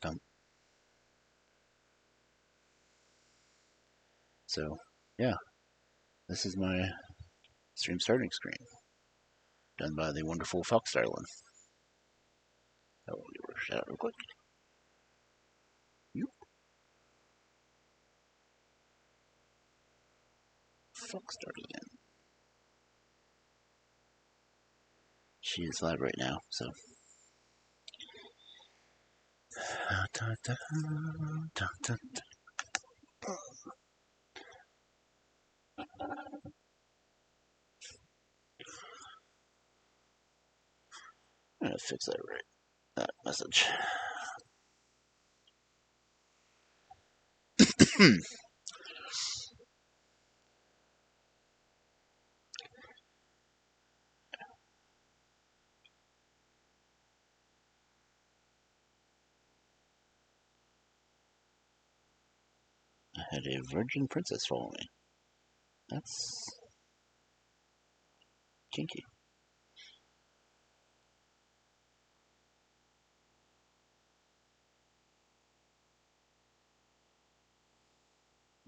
dum. So, yeah, this is my stream starting screen, done by the wonderful Foxdarlin. I will give her a shout out real quick. You. Foxdarlin. She is live right now, so. I'm gonna fix that message. I had a virgin princess follow me. That's kinky.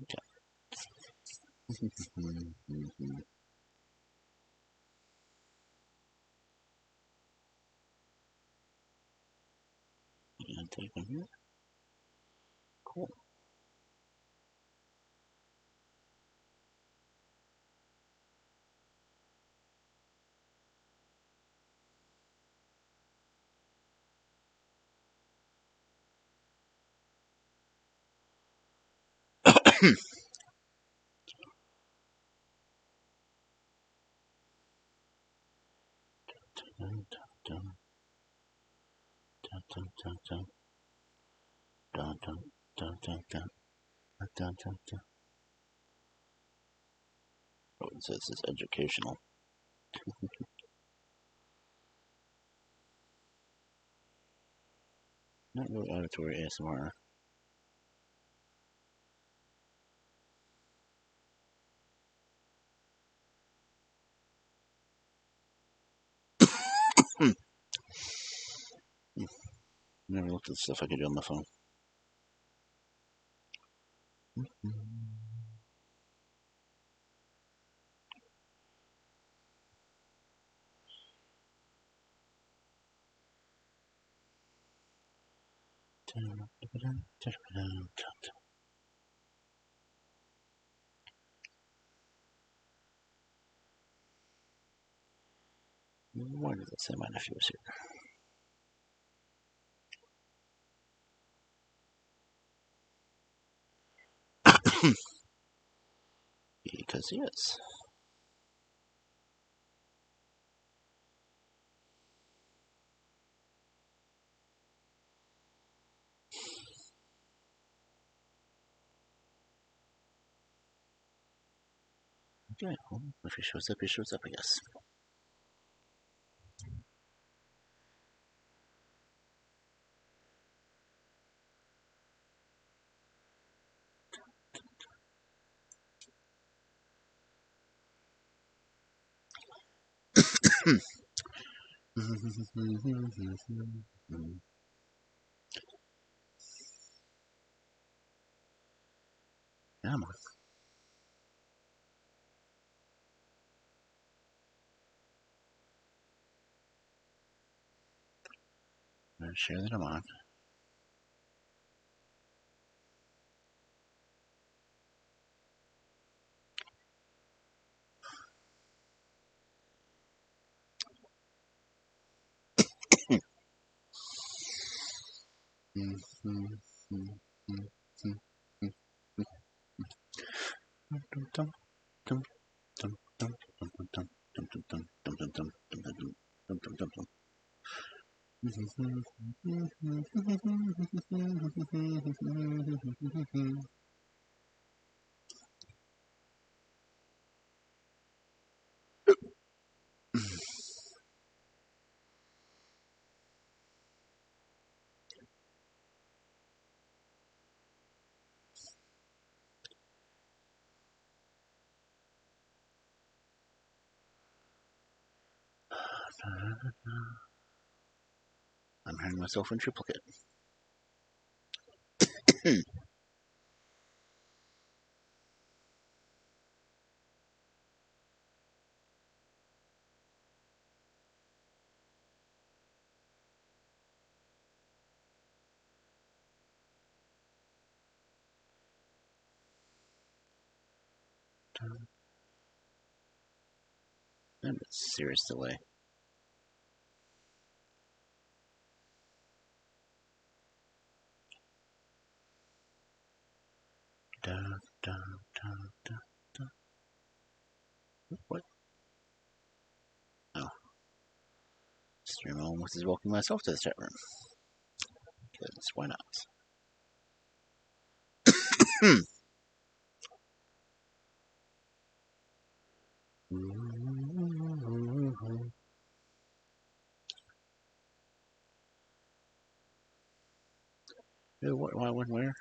Okay. Take one here. Cool. Oh, it says it's educational. Not really auditory ASMR. Never looked at the stuff I could do on my phone. Why does it say my nephew was here? Because he is. Okay, well, if he shows up, he shows up, I guess. Come on. I'm going to share that I'm on. I'm hearing myself in triplicate. I'm a serious delay. Da, da, da, da, da. What? Oh. Stream almost is welcoming myself to this chat room. Because why not? What, why, when, where?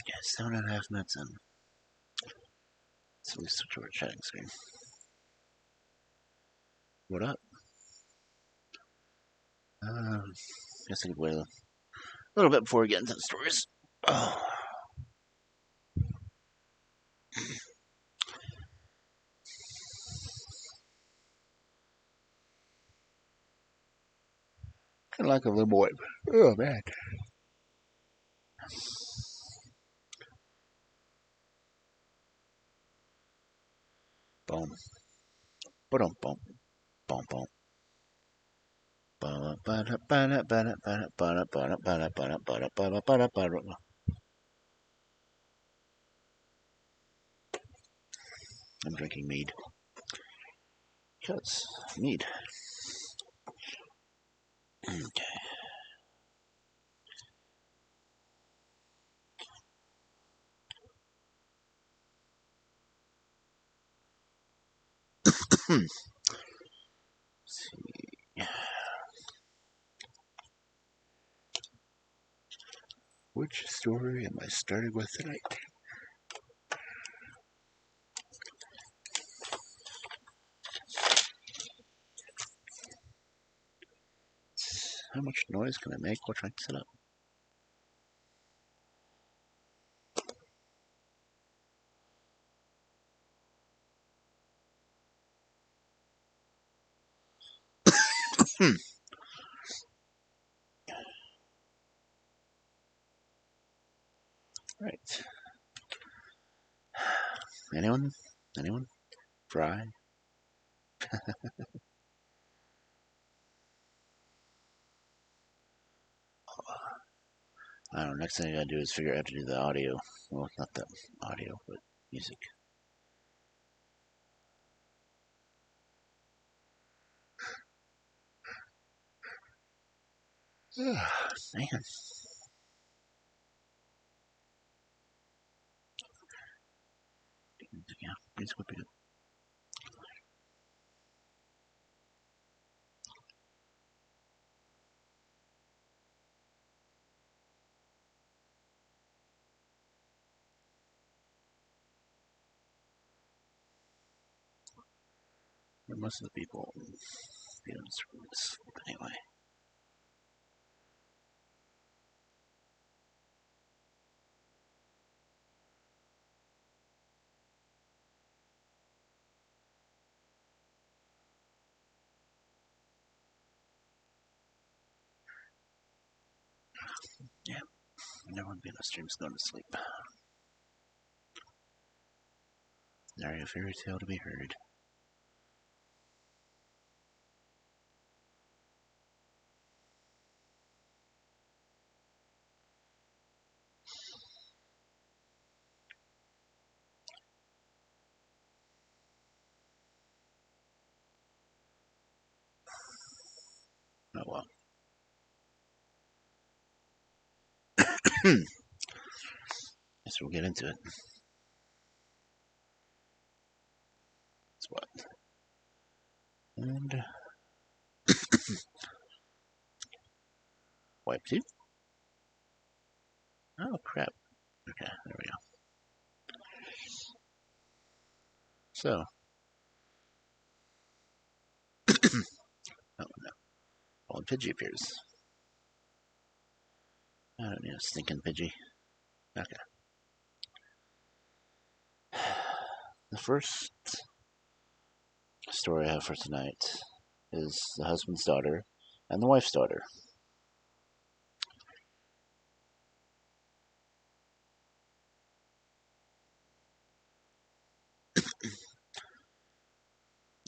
Yeah, 7.5 minutes in. So we switch to our chatting screen. What up? Guess I could wait a little bit before we get into the stories. Oh. Kind of like a little boy. Oh, man. Boom. Boom. Boom. Boom. Boom. I'm drinking mead. Because mead. Okay. Let's see. Which story am I starting with tonight? How much noise can I make while trying to set up? Right. Anyone? Anyone? Fry? I don't know. Next thing I gotta do is figure out how to do the audio. Well, not the audio, but music. Man. Yeah, music would be good. for most of the people. Anyway. Yeah, there won't be no streams going to sleep. Nary a fairy tale to be heard. Oh well. Guess we'll get into it. That's what. And wipe two. Oh crap. Okay, there we go. So. Oh no. Fallen Pidgey appears. I don't need a stinking Pidgey. Okay. The first story I have for tonight is the husband's daughter and the wife's daughter.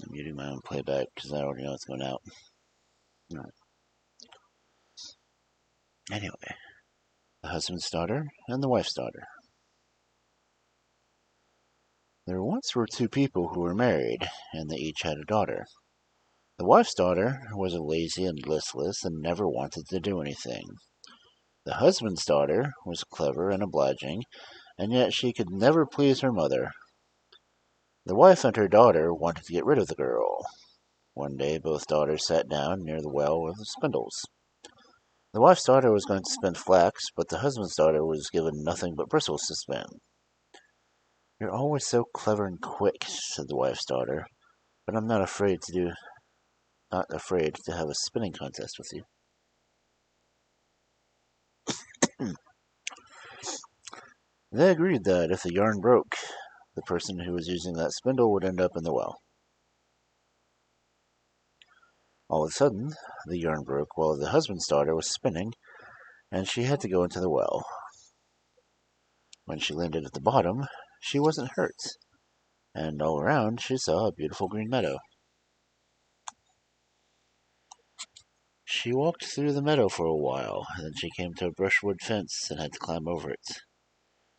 I'm muting my own playback because I already know it's going out. All right. Anyway, the husband's daughter and the wife's daughter. There once were two people who were married, and they each had a daughter. The wife's daughter was lazy and listless and never wanted to do anything. The husband's daughter was clever and obliging, and yet she could never please her mother. The wife and her daughter wanted to get rid of the girl. One day both daughters sat down near the well with the spindles. The wife's daughter was going to spin flax, but the husband's daughter was given nothing but bristles to spin. "You're always so clever and quick," said the wife's daughter, "but I'm not afraid to have a spinning contest with you." They agreed that if the yarn broke, the person who was using that spindle would end up in the well. All of a sudden, the yarn broke while the husband's daughter was spinning, and she had to go into the well. When she landed at the bottom, she wasn't hurt, and all around she saw a beautiful green meadow. She walked through the meadow for a while, and then she came to a brushwood fence and had to climb over it.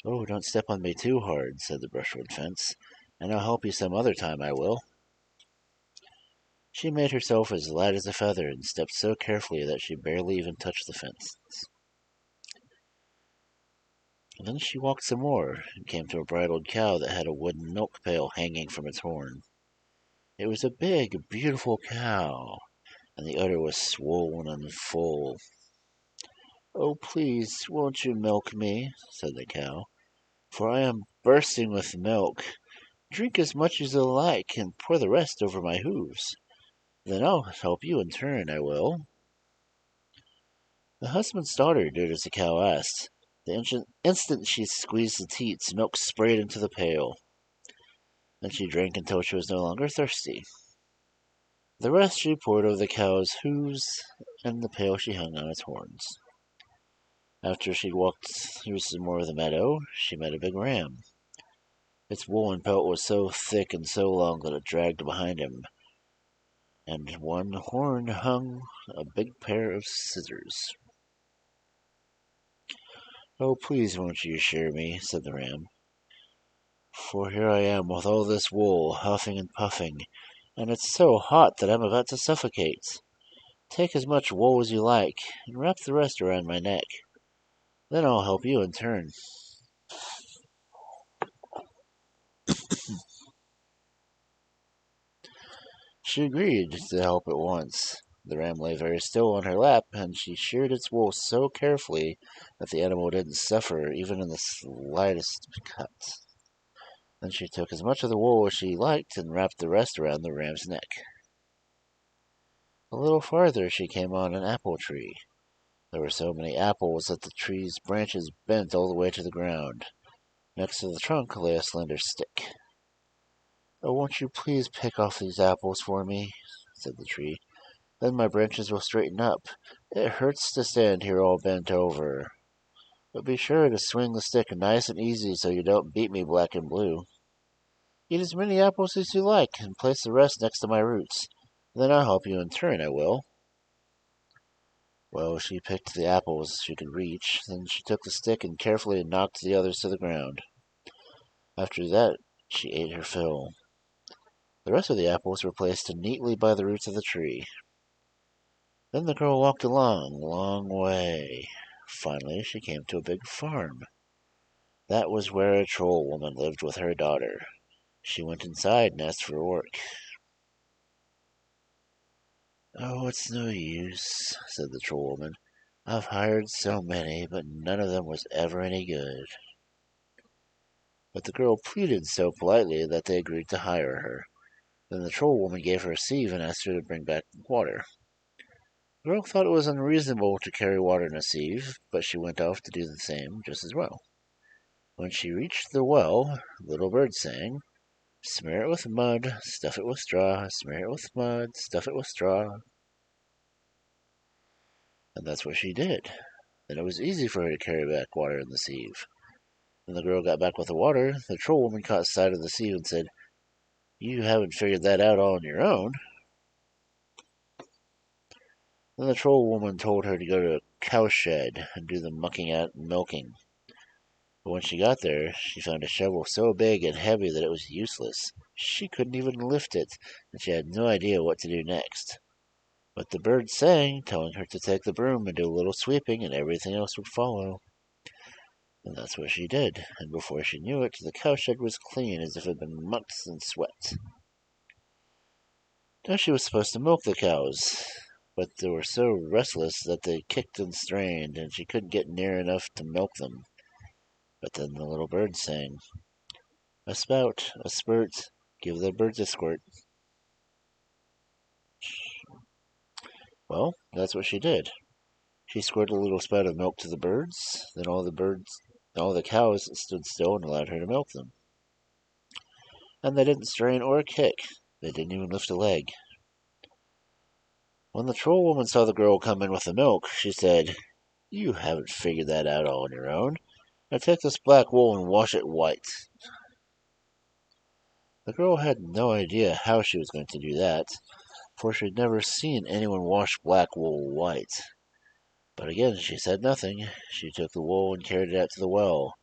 "Oh, don't step on me too hard," said the brushwood fence, "and I'll help you some other time, I will." She made herself as light as a feather and stepped so carefully that she barely even touched the fence. And then she walked some more and came to a bridled cow that had a wooden milk pail hanging from its horn. It was a big, beautiful cow, and the udder was swollen and full. "Oh, please, won't you milk me?" said the cow, "for I am bursting with milk. Drink as much as you like, and pour the rest over my hooves. Then I'll help you in turn, I will." The husband's daughter did as the cow asked. The instant she squeezed the teats, milk sprayed into the pail. Then she drank until she was no longer thirsty. The rest she poured over the cow's hooves, and the pail she hung on its horns. After she'd walked through some more of the meadow, she met a big ram. Its woolen pelt was so thick and so long that it dragged behind him, and one horn hung a big pair of scissors. "Oh, please won't you shear me?" said the ram, "for here I am with all this wool, huffing and puffing, and it's so hot that I'm about to suffocate. Take as much wool as you like, and wrap the rest around my neck. Then I'll help you in turn." She agreed to help at once. The ram lay very still on her lap, and she sheared its wool so carefully that the animal didn't suffer even in the slightest cut. Then she took as much of the wool as she liked and wrapped the rest around the ram's neck. A little farther she came on an apple tree. There were so many apples that the tree's branches bent all the way to the ground. Next to the trunk lay a slender stick. "Oh, won't you please pick off these apples for me?" said the tree. "Then my branches will straighten up. It hurts to stand here all bent over. But be sure to swing the stick nice and easy so you don't beat me black and blue. Eat as many apples as you like, and place the rest next to my roots. Then I'll help you in turn, I will." Well, she picked the apples she could reach. Then she took the stick and carefully knocked the others to the ground. After that, she ate her fill. The rest of the apples were placed neatly by the roots of the tree. Then the girl walked a long, long way. Finally, she came to a big farm. That was where a troll woman lived with her daughter. She went inside and asked for work. "Oh, it's no use," said the troll woman. "I've hired so many, but none of them was ever any good." But the girl pleaded so politely that they agreed to hire her. Then the troll woman gave her a sieve and asked her to bring back water. The girl thought it was unreasonable to carry water in a sieve, but she went off to do the same just as well. When she reached the well, little bird sang, "Smear it with mud, stuff it with straw, smear it with mud, stuff it with straw." And that's what she did. Then it was easy for her to carry back water in the sieve. When the girl got back with the water, the troll woman caught sight of the sieve and said, "You haven't figured that out all on your own." Then the troll woman told her to go to a cowshed and do the mucking out and milking. But when she got there, she found a shovel so big and heavy that it was useless. She couldn't even lift it, and she had no idea what to do next. But the bird sang, telling her to take the broom and do a little sweeping, and everything else would follow. And that's what she did, and before she knew it, the cowshed was clean as if it had been mucked and swept. Now she was supposed to milk the cows, but they were so restless that they kicked and strained, and she couldn't get near enough to milk them. But then the little bird sang, "A spout, a spurt, give the birds a squirt." Well, that's what she did. She squirted a little spout of milk to the birds, then all the cows stood still and allowed her to milk them. And they didn't strain or kick. They didn't even lift a leg. When the troll woman saw the girl come in with the milk, she said, "You haven't figured that out all on your own. Now take this black wool and wash it white." The girl had no idea how she was going to do that, for she had never seen anyone wash black wool white. But again she said nothing. She took the wool and carried it out to the well.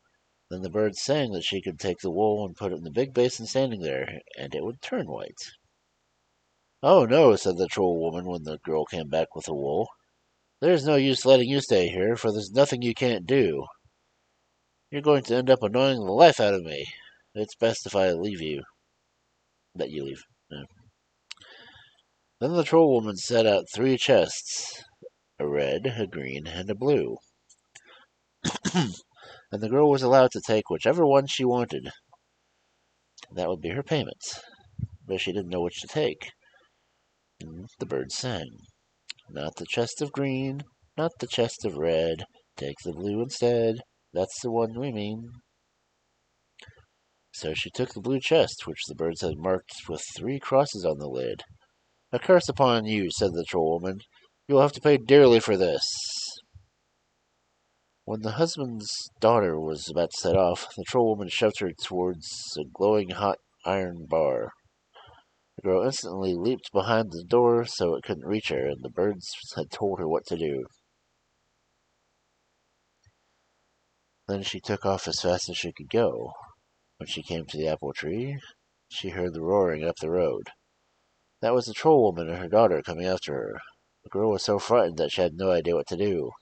Then the bird sang that she could take the wool and put it in the big basin standing there, and it would turn white. "Oh, no," said the troll woman when the girl came back with the wool. "There's no use letting you stay here, for there's nothing you can't do. You're going to end up annoying the life out of me. It's best if I let you leave." Yeah. Then the troll woman set out 3 chests, a red, a green, and a blue. And the girl was allowed to take whichever one she wanted. That would be her payment. But she didn't know which to take. And the bird sang, "Not the chest of green, not the chest of red. Take the blue instead. That's the one we mean." So she took the blue chest, which the birds had marked with 3 crosses on the lid. "A curse upon you," said the troll woman. "You will have to pay dearly for this." When the husband's daughter was about to set off, the troll woman shoved her towards a glowing hot iron bar. The girl instantly leaped behind the door so it couldn't reach her, and the birds had told her what to do. Then she took off as fast as she could go. When she came to the apple tree, she heard the roaring up the road. That was the troll woman and her daughter coming after her. The girl was so frightened that she had no idea what to do.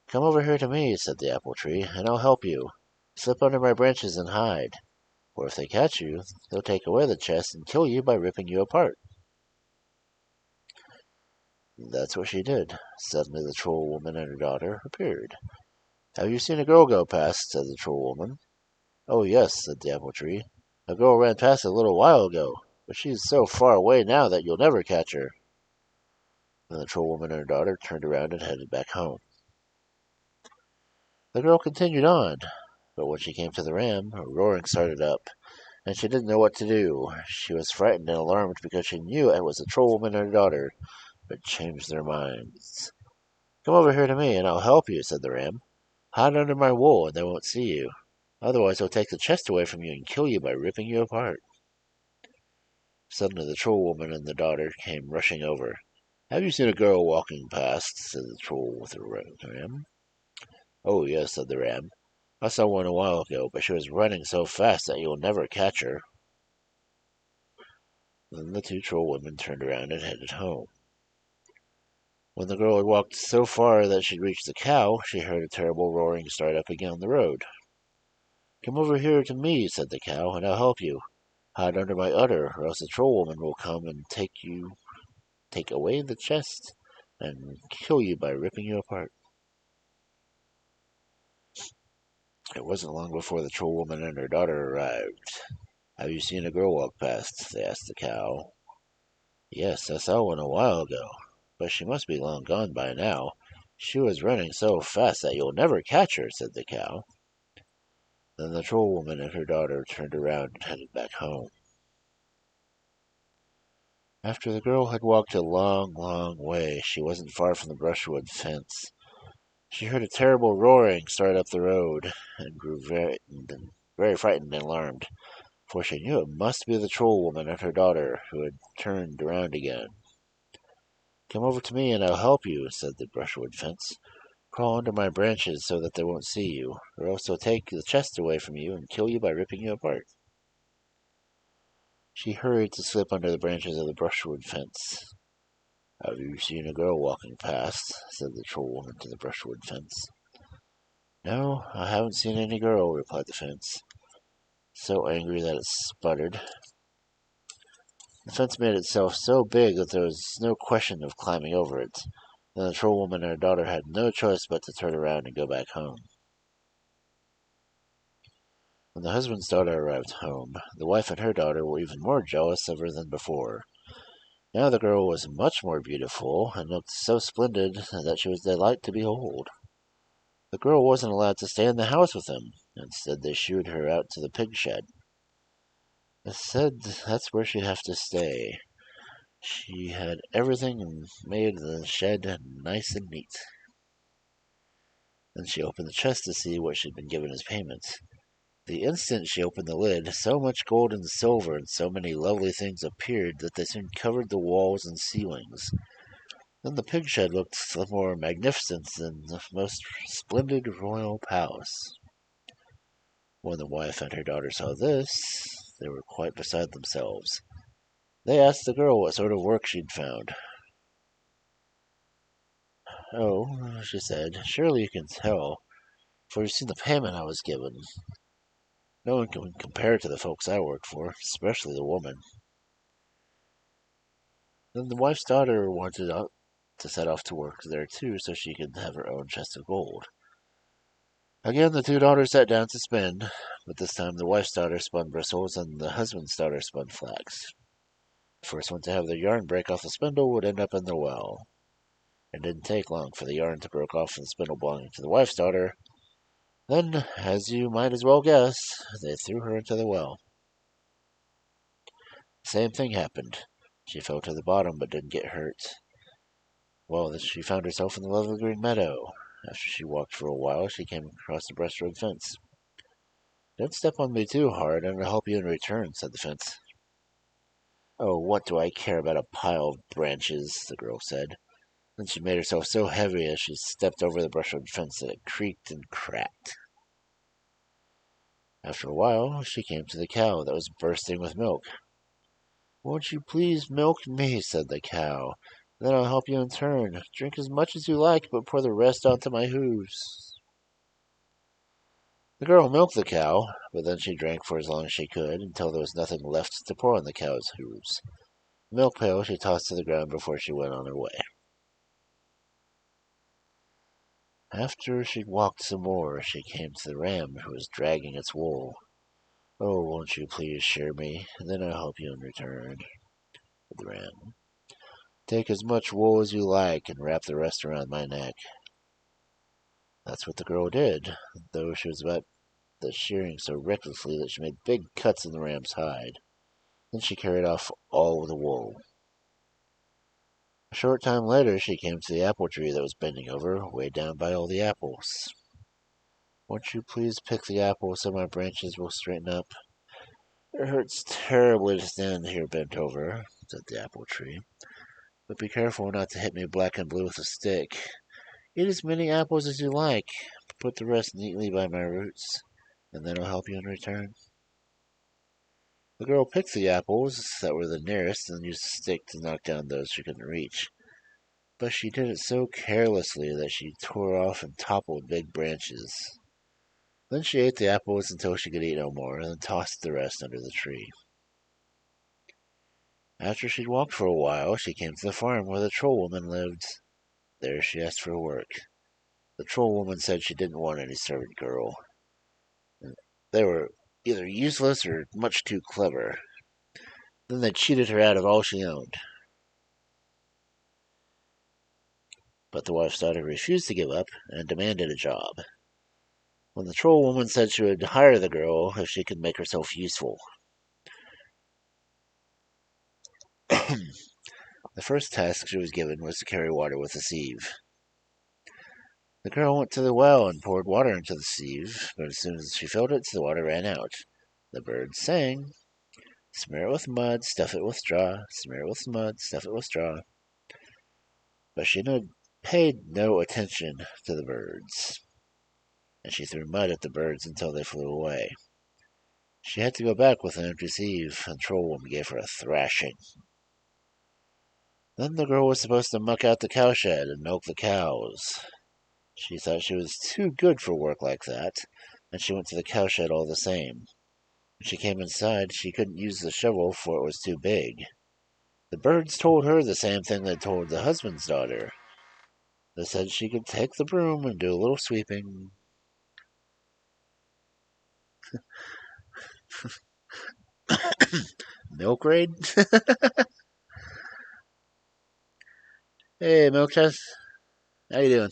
"Come over here to me," said the apple tree, "and I'll help you. Slip under my branches and hide. Or if they catch you, they'll take away the chest and kill you by ripping you apart." That's what she did. Suddenly the troll woman and her daughter appeared. "Have you seen a girl go past?" said the troll woman. Oh, yes, said the apple tree. A girl ran past a little while ago, but she's so far away now that you'll never catch her. Then the troll woman and her daughter turned around and headed back home. The girl continued on, but when she came to the ram, a roaring started up, and she didn't know what to do. She was frightened and alarmed because she knew it was the troll woman and her daughter, but changed their minds. Come over here to me, and I'll help you, said the ram. Hide under my wool, and they won't see you. Otherwise, I'll take the chest away from you and kill you by ripping you apart. Suddenly, the troll woman and the daughter came rushing over. Have you seen a girl walking past? Said the troll with the ram. Oh, yes, said the ram. I saw one a while ago, but she was running so fast that you'll never catch her. Then the two troll women turned around and headed home. When the girl had walked so far that she'd reached the cow, she heard a terrible roaring start up again on the road. Come over here to me, said the cow, and I'll help you. Hide under my udder, or else the troll woman will come and take away the chest, and kill you by ripping you apart. It wasn't long before the troll woman and her daughter arrived. Have you seen a girl walk past? They asked the cow. Yes, I saw one a while ago, but she must be long gone by now. She was running so fast that you'll never catch her, said the cow. Then the troll woman and her daughter turned around and headed back home. After the girl had walked a long, long way, she wasn't far from the brushwood fence. She heard a terrible roaring start up the road, and grew very frightened and alarmed, for she knew it must be the troll woman and her daughter, who had turned around again. Come over to me and I'll help you, said the brushwood fence. Crawl under my branches so that they won't see you, or else I'll take the chest away from you and kill you by ripping you apart. She hurried to slip under the branches of the brushwood fence. Have you seen a girl walking past? Said the troll woman to the brushwood fence. No, I haven't seen any girl, replied the fence, so angry that it sputtered. The fence made itself so big that there was no question of climbing over it. Then the troll woman and her daughter had no choice but to turn around and go back home. When the husband's daughter arrived home, the wife and her daughter were even more jealous of her than before. Now the girl was much more beautiful, and looked so splendid that she was a delight to behold. The girl wasn't allowed to stay in the house with them. Instead, they shooed her out to the pig shed. They said that's where she'd have to stay. She had everything made the shed nice and neat. Then she opened the chest to see what she'd been given as payment. The instant she opened the lid, so much gold and silver and so many lovely things appeared that they soon covered the walls and ceilings. Then the pig shed looked more magnificent than the most splendid royal palace. When the wife and her daughter saw this, they were quite beside themselves. They asked the girl what sort of work she'd found. Oh, she said, surely you can tell, for you've seen the payment I was given. No one can compare to the folks I worked for, especially the woman. Then the wife's daughter wanted to set off to work there too, so she could have her own chest of gold. Again the two daughters sat down to spin, but this time the wife's daughter spun bristles and the husband's daughter spun flax. The first one to have their yarn break off the spindle would end up in the well. It didn't take long for the yarn to break off from the spindle belonging to the wife's daughter. Then, as you might as well guess, they threw her into the well. The same thing happened. She fell to the bottom but didn't get hurt. Well, she found herself in the lovely green meadow. After she walked for a while, she came across the brushwood fence. Don't step on me too hard, and I'll help you in return, said the fence. Oh, what do I care about a pile of branches, the girl said. Then she made herself so heavy as she stepped over the brushwood fence that it creaked and cracked. After a while, she came to the cow that was bursting with milk. Won't you please milk me, said the cow. Then I'll help you in turn. Drink as much as you like, but pour the rest onto my hooves. The girl milked the cow, but then she drank for as long as she could, until there was nothing left to pour on the cow's hooves. The milk pail she tossed to the ground before she went on her way. After she'd walked some more, she came to the ram, who was dragging its wool. Oh, won't you please share me, and then I'll help you in return, said the ram. Take as much wool as you like and wrap the rest around my neck. That's what the girl did, though she was about the shearing so recklessly that she made big cuts in the ram's hide. Then she carried off all the wool. A short time later, she came to the apple tree that was bending over, weighed down by all the apples. Won't you please pick the apples so my branches will straighten up? It hurts terribly to stand here bent over, said the apple tree. But be careful not to hit me black and blue with a stick. Eat as many apples as you like, but put the rest neatly by my roots, and then I'll help you in return. The girl picked the apples that were the nearest and used a stick to knock down those she couldn't reach. But she did it so carelessly that she tore off and toppled big branches. Then she ate the apples until she could eat no more, and then tossed the rest under the tree. After she'd walked for a while, she came to the farm where the troll woman lived. There she asked for work. The troll woman said she didn't want any servant girl. They were either useless or much too clever. Then they cheated her out of all she owned. But the wife's daughter refused to give up and demanded a job. When the troll woman said she would hire the girl if she could make herself useful. The first task she was given was to carry water with a sieve. The girl went to the well and poured water into the sieve, but as soon as she filled it, the water ran out. The birds sang, "Smear it with mud, stuff it with straw, smear it with mud, stuff it with straw." But she paid no attention to the birds, and she threw mud at the birds until they flew away. She had to go back with an empty sieve, and the troll woman gave her a thrashing. Then the girl was supposed to muck out the cowshed and milk the cows. She thought she was too good for work like that, and she went to the cowshed all the same. When she came inside, she couldn't use the shovel, for it was too big. The birds told her the same thing they told the husband's daughter. They said she could take the broom and do a little sweeping. Milk raid? Hey, Milk Chest. How you doing?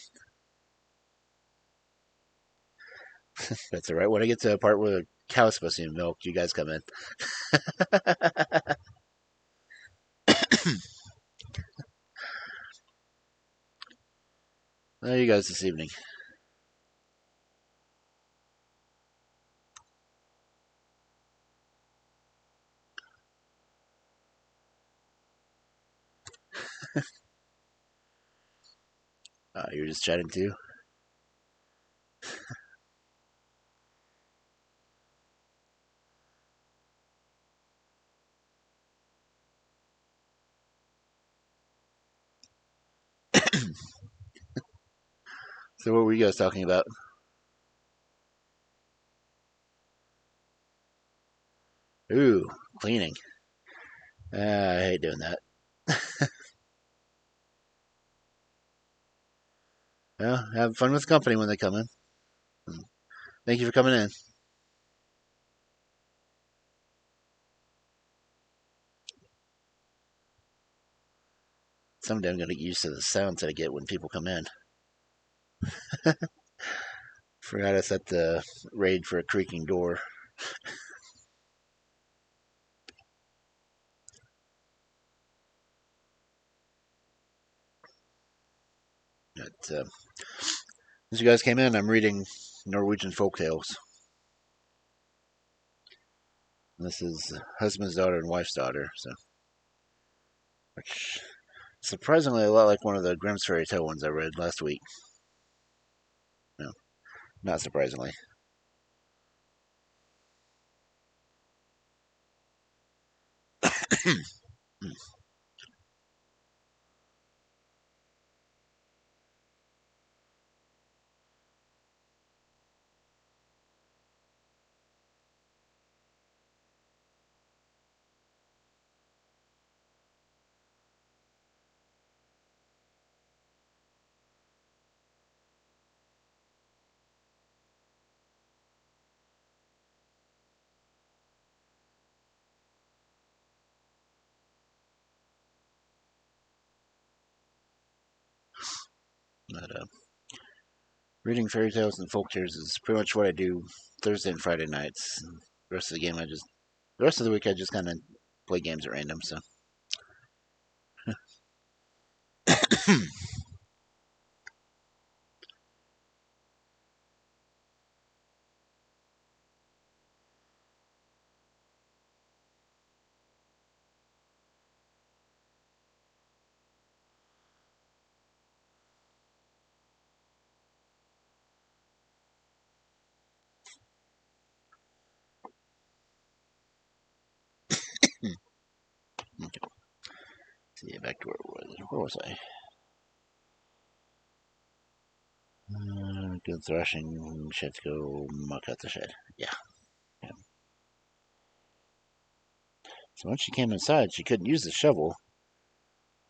That's all right. When I get to a part where the cow's supposed to be milked, you guys come in. How are you guys this evening? You're just chatting too? So what were you guys talking about? Ooh, cleaning. I hate doing that. Well, have fun with company when they come in. Thank you for coming in. Someday I'm going to get used to the sounds that I get when people come in. Forgot I set the raid for a creaking door. But, as you guys came in, I'm reading Norwegian Folktales. This is husband's daughter and wife's daughter, so which surprisingly a lot like one of the Grimm's fairy tale ones I read last week. No, not surprisingly. But reading fairy tales and folk tales is pretty much what I do Thursday and Friday nights. And the rest of the rest of the week I just kind of play games at random. So. Okay. See, back to where was I? Good thrashing. Shed to go muck out the shed. Yeah. So once she came inside, she couldn't use the shovel,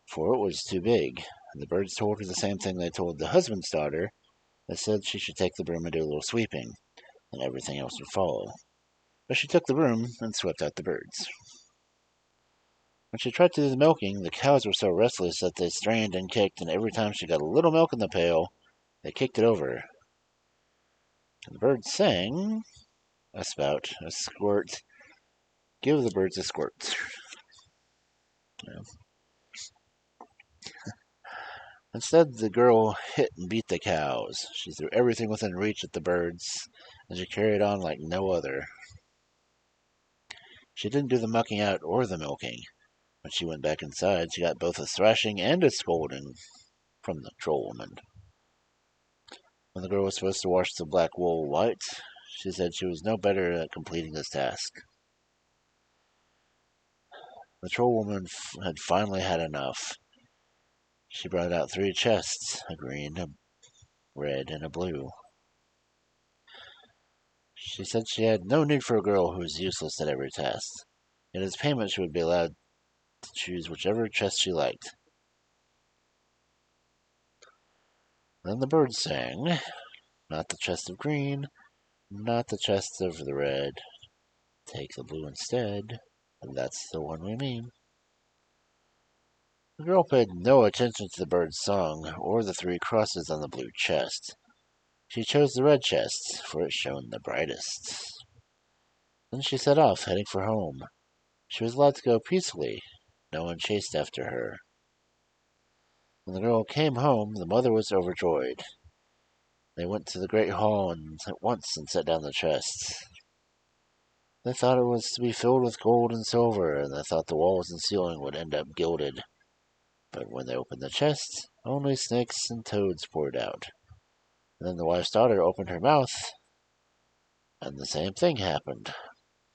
for it was too big. And the birds told her the same thing they told the husband's daughter. They said she should take the broom and do a little sweeping, and everything else would follow. But she took the broom and swept out the birds. When she tried to do the milking, the cows were so restless that they strained and kicked, and every time she got a little milk in the pail, they kicked it over. And the birds sang a spout, a squirt. Give the birds a squirt. Yeah. Instead, the girl hit and beat the cows. She threw everything within reach at the birds, and she carried on like no other. She didn't do the mucking out or the milking. When she went back inside, she got both a thrashing and a scolding from the troll woman. When the girl was supposed to wash the black wool white, she said she was no better at completing this task. The troll woman had finally had enough. She brought out 3 chests, a green, a red, and a blue. She said she had no need for a girl who was useless at every task. Yet as payment she would be allowed to choose whichever chest she liked. Then the birds sang, not the chest of green, not the chest of the red. Take the blue instead, and that's the one we mean. The girl paid no attention to the bird's song or the 3 crosses on the blue chest. She chose the red chest, for it shone the brightest. Then she set off, heading for home. She was allowed to go peacefully. No one chased after her. When the girl came home, the mother was overjoyed. They went to the great hall at once and set down the chests. They thought it was to be filled with gold and silver, and they thought the walls and ceiling would end up gilded. But when they opened the chests, only snakes and toads poured out. And then the wife's daughter opened her mouth, and the same thing happened.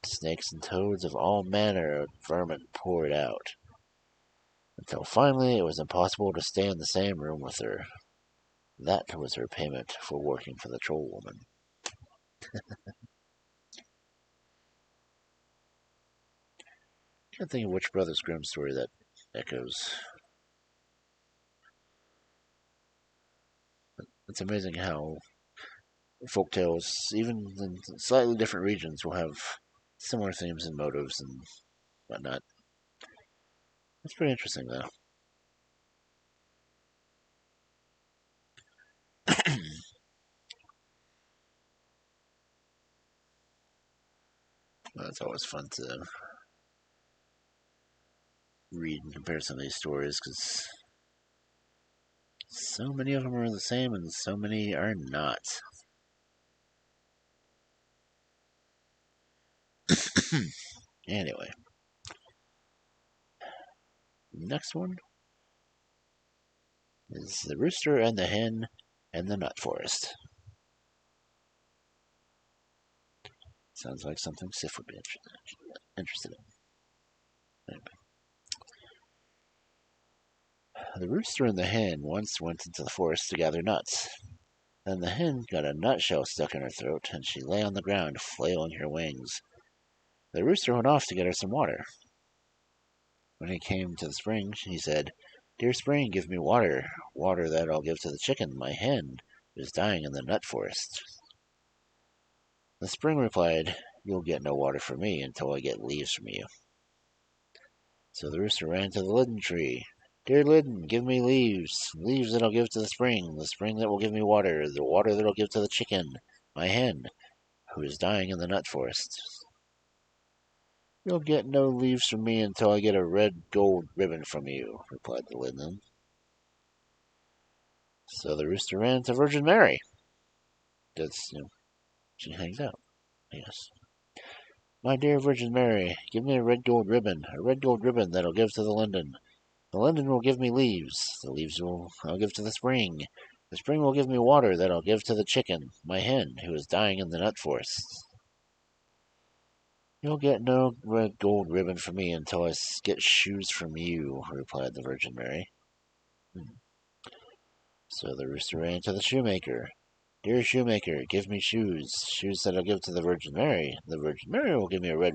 Snakes and toads of all manner of vermin poured out, until finally it was impossible to stay in the same room with her. That was her payment for working for the troll woman. I can't think of which Brothers Grimm story that echoes. It's amazing how folktales, even in slightly different regions, will have similar themes and motives and whatnot. It's pretty interesting, though. Well, it's always fun to read and compare some of these stories because so many of them are the same and so many are not. Anyway, next one is The Rooster and the Hen and the Nut Forest. Sounds like something Sif would be interested in. Anyway. The rooster and the hen once went into the forest to gather nuts. Then the hen got a nutshell stuck in her throat, and she lay on the ground, flailing her wings. The rooster went off to get her some water. When he came to the spring, he said, "Dear spring, give me water, water that I'll give to the chicken, my hen, who is dying in the nut forest." The spring replied, "You'll get no water from me until I get leaves from you." So the rooster ran to the linden tree, Dear Lydon, give me leaves, leaves that I'll give to the spring that will give me water, the water that I'll give to the chicken, my hen, who is dying in the nut forest. You'll get no leaves from me until I get a red gold ribbon from you, replied the Lydon. So the rooster ran to Virgin Mary. She hangs out, I guess. My dear Virgin Mary, give me a red gold ribbon that'll give to the linden. The linden will give me leaves, the leaves I'll give to the spring will give me water that I'll give to the chicken, my hen, who is dying in the nut forest. You'll get no red gold ribbon from me until I get shoes from you, replied the Virgin Mary. So the rooster ran to the shoemaker. Dear shoemaker, give me shoes that I'll give to the Virgin Mary. The Virgin Mary will give me a red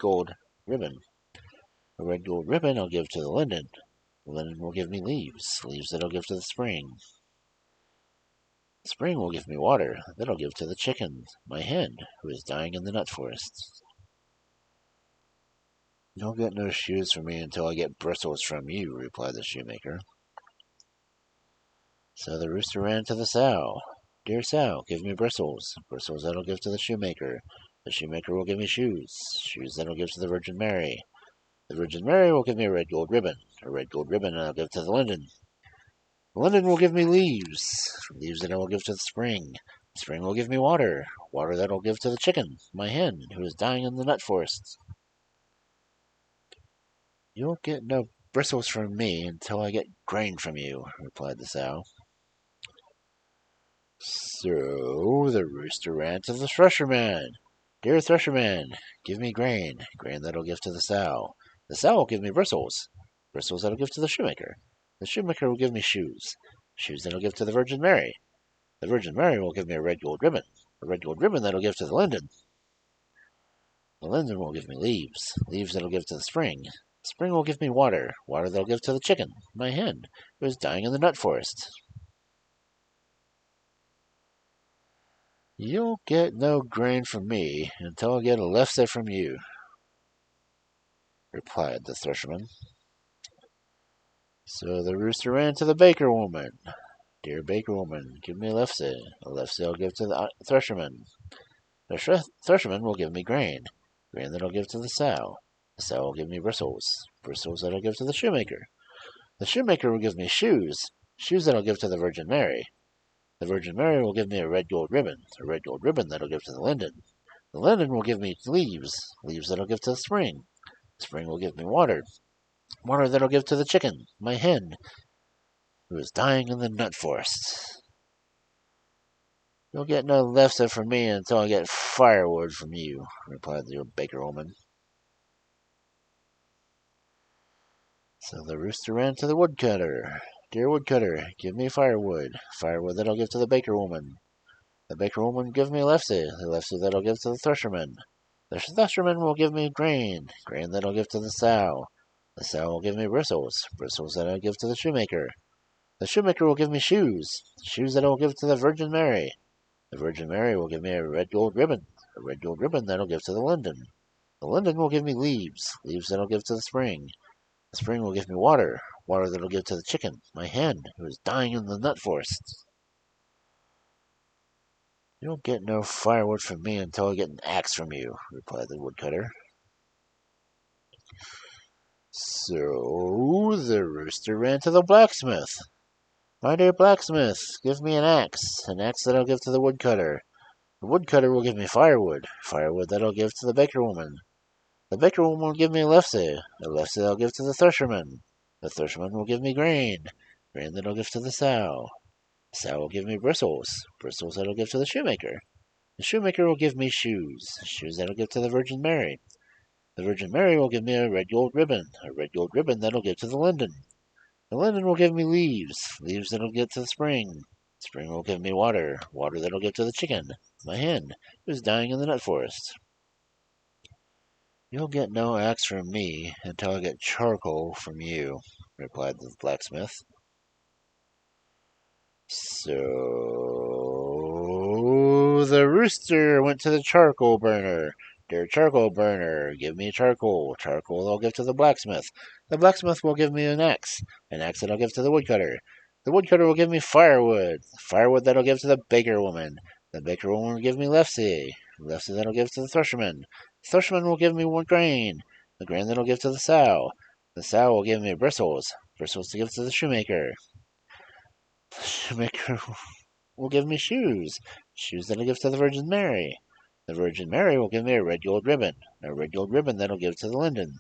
gold ribbon. A red gold ribbon I'll give to the linden. The linden will give me leaves that I'll give to the spring. The spring will give me water that I'll give to the chicken, my hen, who is dying in the nut forest. You'll get no shoes from me until I get bristles from you, replied the shoemaker. So the rooster ran to the sow. Dear sow, give me bristles that I'll give to the shoemaker. The shoemaker will give me shoes that I'll give to the Virgin Mary. The Virgin Mary will give me a red gold ribbon I'll give to the linden. The linden will give me leaves that I will give to the spring. The spring will give me water that I'll give to the chicken, my hen, who is dying in the nut forest. You'll get no bristles from me until I get grain from you, replied the sow. So the rooster ran to the thresherman. Dear thresherman, give me grain that'll give to the sow. The sow will give me bristles that'll give to the shoemaker. The shoemaker will give me shoes that'll give to the Virgin Mary. The Virgin Mary will give me a red gold ribbon that'll give to the linden. The linden will give me leaves that'll give to the spring. The spring will give me water that'll give to the chicken, my hen, who is dying in the nut forest. You'll get no grain from me until I get a lefse from you, replied the thresherman. So the rooster ran to the baker woman. Dear baker woman, give me a lefse I'll give to the thresherman. The thresherman will give me grain that I'll give to the sow. The sow will give me bristles that I'll give to the shoemaker. The shoemaker will give me shoes that I'll give to the Virgin Mary. The Virgin Mary will give me a red gold ribbon that'll give to the linden. The linden will give me leaves that'll give to the spring. The spring will give me water that'll give to the chicken, my hen, who is dying in the nut forest. You'll get no lefse from me until I get firewood from you, replied the baker woman. So the rooster ran to the woodcutter. Dear woodcutter, give me firewood that I'll give to the baker woman. The baker woman give me a lefse that I'll give to the thresherman. The thresherman will give me grain that I'll give to the sow. The sow will give me bristles that I'll give to the shoemaker. The shoemaker will give me shoes that I will give to the Virgin Mary. The Virgin Mary will give me a red gold ribbon that I'll give to the linden. The linden will give me leaves that I'll give to the spring. The spring will give me water that I'll give to the chicken, my hen, who is dying in the nut forest. You'll get no firewood from me until I get an axe from you, replied the woodcutter. So the rooster ran to the blacksmith. My dear blacksmith, give me an axe that I'll give to the woodcutter. The woodcutter will give me firewood that I'll give to the baker woman. The baker woman will give me a lefse that I'll give to the thresherman. The thresherman will give me grain that I'll give to the sow. The sow will give me bristles that I'll give to the shoemaker. The shoemaker will give me shoes that I'll give to the Virgin Mary. The Virgin Mary will give me a red gold ribbon that I'll give to the linden. The linden will give me leaves that I'll give to the spring. The spring will give me water that I'll give to the chicken, my hen, who's dying in the nut forest. You'll get no axe from me until I get charcoal from you, replied the blacksmith. So the rooster went to the charcoal burner. Dear charcoal burner, give me charcoal. Charcoal I'll give to the blacksmith. The blacksmith will give me an axe. An axe that I'll give to the woodcutter. The woodcutter will give me firewood. Firewood that I'll give to the baker woman. The baker woman will give me lefsey. Lefsey that I'll give to the thresherman. The thresherman will give me more grain. The grain that I'll give to the sow. The sow will give me bristles. Bristles to give to the shoemaker. The shoemaker will give me shoes. Shoes that I'll give to the Virgin Mary. The Virgin Mary will give me a red gold ribbon. A red gold ribbon that I'll give to the linden.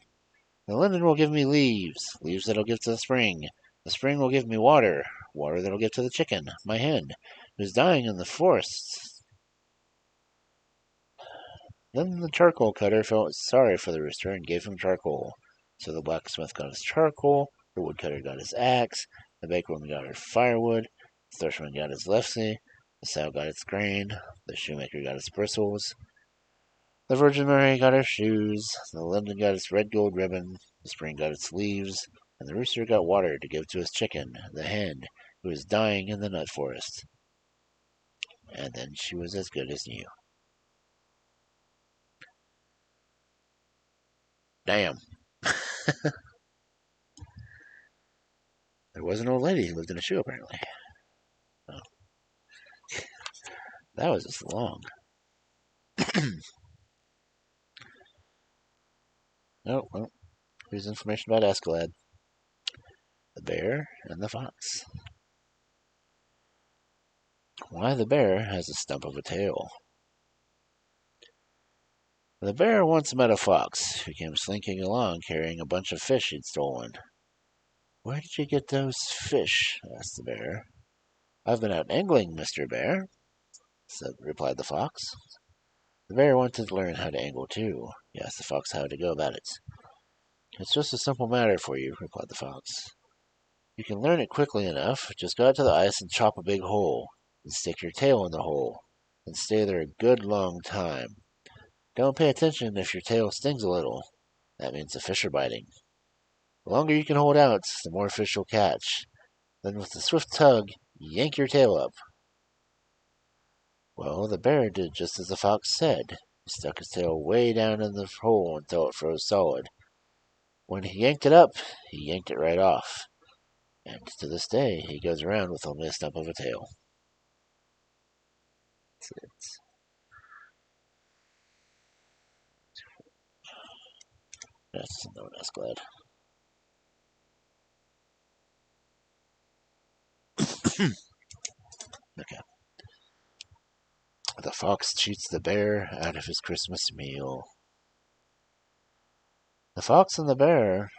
The linden will give me leaves. Leaves that I'll give to the spring. The spring will give me water. Water that I'll give to the chicken, my hen, who's dying in the forest. Then the charcoal cutter felt sorry for the rooster and gave him charcoal. So the blacksmith got his charcoal, the woodcutter got his axe, the bakerwoman got her firewood, the thresherman got his lefsey, the sow got its grain, the shoemaker got its bristles, the Virgin Mary got her shoes, the linden got its red gold ribbon, the spring got its leaves, and the rooster got water to give to his chicken, the hen, who was dying in the nut forest. And then she was as good as new. Damn. There was an old lady who lived in a shoe, apparently. Oh. That was just long. Oh, well, here's information about Askeladd. The bear and the fox. Why the bear has a stump of a tail. The bear once met a fox who came slinking along carrying a bunch of fish he'd stolen. Where did you get those fish? Asked the bear. I've been out angling, Mr. Bear, replied the fox. The bear wanted to learn how to angle too. He asked the fox how to go about it. It's just a simple matter for you, replied the fox. You can learn it quickly enough. Just go out to the ice and chop a big hole, and stick your tail in the hole, and stay there a good long time. Don't pay attention if your tail stings a little. That means the fish are biting. The longer you can hold out, the more fish you'll catch. Then with a swift tug, yank your tail up. Well, the bear did just as the fox said. He stuck his tail way down in the hole until it froze solid. When he yanked it up, he yanked it right off. And to this day, he goes around with only a stump of a tail. That's known as glad. Okay. The fox cheats the bear out of his Christmas meal. The fox and the bear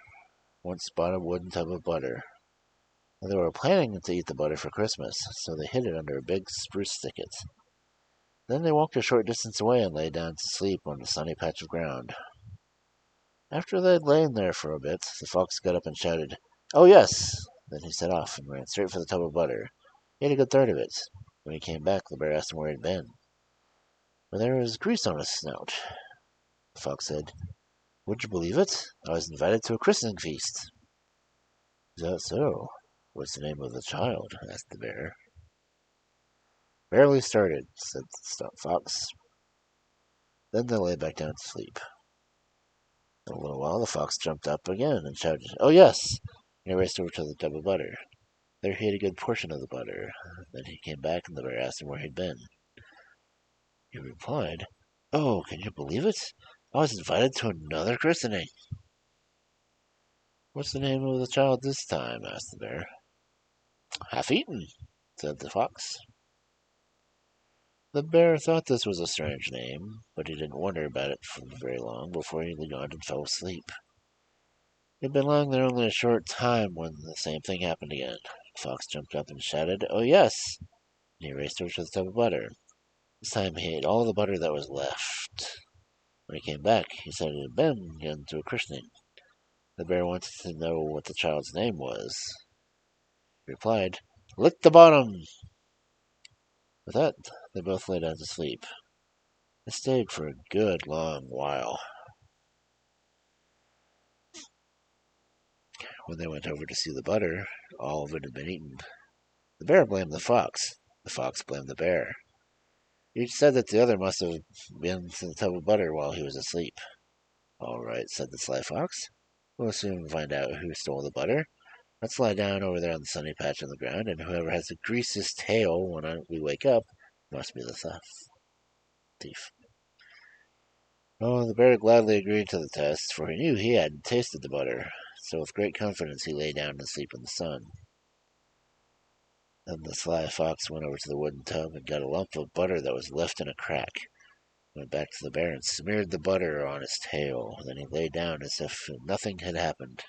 once bought a wooden tub of butter. They were planning to eat the butter for Christmas, so they hid it under a big spruce thicket. Then they walked a short distance away and lay down to sleep on a sunny patch of ground. After they had lain there for a bit, the fox got up and shouted, "Oh, yes!" Then he set off and ran straight for the tub of butter. He ate a good third of it. When he came back, the bear asked him where he had been. Well, there was grease on his snout. The fox said, "Would you believe it? I was invited to a christening feast." "Is that so? What's the name of the child?" asked the bear. "Barely started," said the fox. Then they lay back down to sleep. In a little while, the fox jumped up again and shouted, "Oh, yes!" And he raced over to the tub of butter. There he ate a good portion of the butter. Then he came back, and the bear asked him where he'd been. He replied, "Oh, can you believe it? I was invited to another christening." "What's the name of the child this time?" asked the bear. "Half Eaten," said the fox. The bear thought this was a strange name, but he didn't wonder about it for very long before he yawned and fell asleep. He had been lying there only a short time when the same thing happened again. The fox jumped up and shouted, "Oh, yes!" And he raced over to the tub of butter. This time he ate all the butter that was left. When he came back, he said he had been again to a christening. The bear wanted to know what the child's name was. He replied, "Lick the bottom!" With that, they both lay down to sleep. They stayed for a good long while. When they went over to see the butter, all of it had been eaten. The bear blamed the fox. The fox blamed the bear. Each said that the other must have been to the tub of butter while he was asleep. All right, said the sly fox. We'll soon find out who stole the butter. Let's lie down over there on the sunny patch on the ground, and whoever has the greasiest tail when we wake up must be the thief. Oh, the bear gladly agreed to the test, for he knew he hadn't tasted the butter, so with great confidence he lay down to sleep in the sun. Then the sly fox went over to the wooden tub and got a lump of butter that was left in a crack. Went back to the bear and smeared the butter on his tail. Then he lay down as if nothing had happened.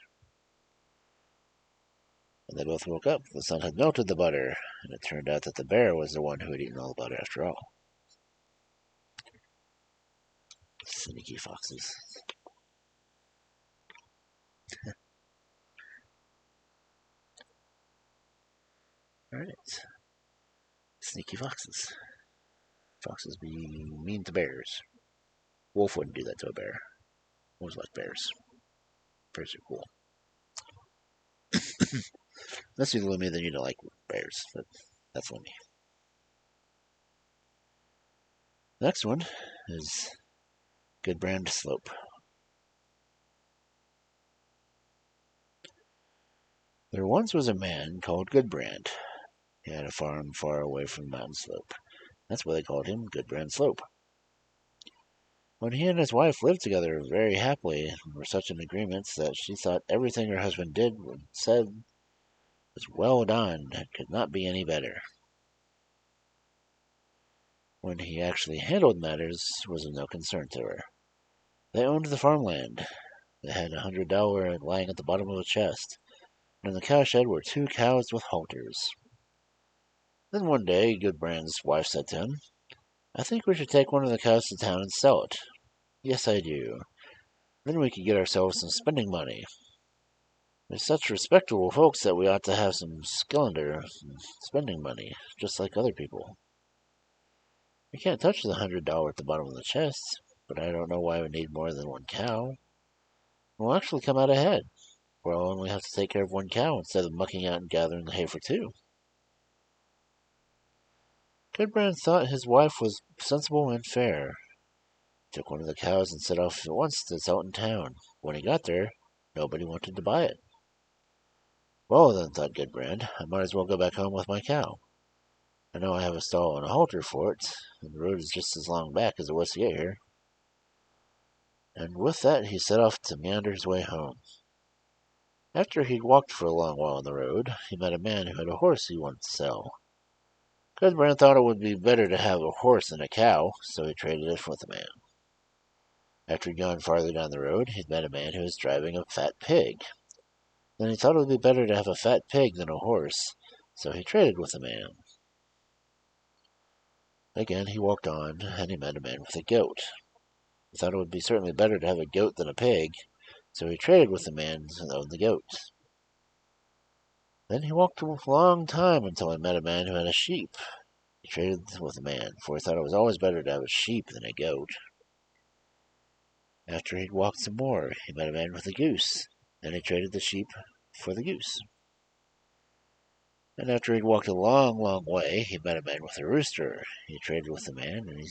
When they both woke up, the sun had melted the butter, and it turned out that the bear was the one who had eaten all the butter after all. Sneaky foxes. Alright. Sneaky foxes. Foxes be mean to bears. Wolf wouldn't do that to a bear. Wolves like bears. Bears are cool. Unless you're Lumi, then you don't like bears, but that's Lumi. Next one is Gudbrand Slope. There once was a man called Gudbrand. He had a farm far away from the mountain slope. That's why they called him Gudbrand Slope. When he and his wife lived together very happily and were such in agreement that she thought everything her husband did and said was well done and could not be any better. When he actually handled matters was of no concern to her. They owned the farmland. They had $100 lying at the bottom of a chest, and in the cowshed were 2 cows with halters. Then one day, Gudbrand's wife said to him, I think we should take one of the cows to town and sell it. Yes, I do. Then we could get ourselves some spending money. We're such respectable folks that we ought to have some skillender spending money, just like other people. We can't touch the $100 at the bottom of the chest, but I don't know why we need more than 1 cow. We'll actually come out ahead. We'll only have to take care of 1 cow instead of mucking out and gathering the hay for 2. Gudbrand thought his wife was sensible and fair. He took one of the cows and set off at once to sell it in town. When he got there, nobody wanted to buy it. Well then, thought Gudbrand, I might as well go back home with my cow. I know I have a stall and a halter for it, and the road is just as long back as it was to get here. And with that he set off to meander his way home. After he'd walked for a long while on the road, he met a man who had a horse he wanted to sell. Gudbrand thought it would be better to have a horse than a cow, so he traded it with the man. After he'd gone farther down the road, he'd met a man who was driving a fat pig. Then he thought it would be better to have a fat pig than a horse, so he traded with the man. Again he walked on, and he met a man with a goat. He thought it would be certainly better to have a goat than a pig, so he traded with the man who owned the goat. Then he walked a long time until he met a man who had a sheep. He traded with the man, for he thought it was always better to have a sheep than a goat. After he'd walked some more, he met a man with a goose, and he traded the sheep for the goose. And after he'd walked a long, long way, he met a man with a rooster. He traded with the man, and he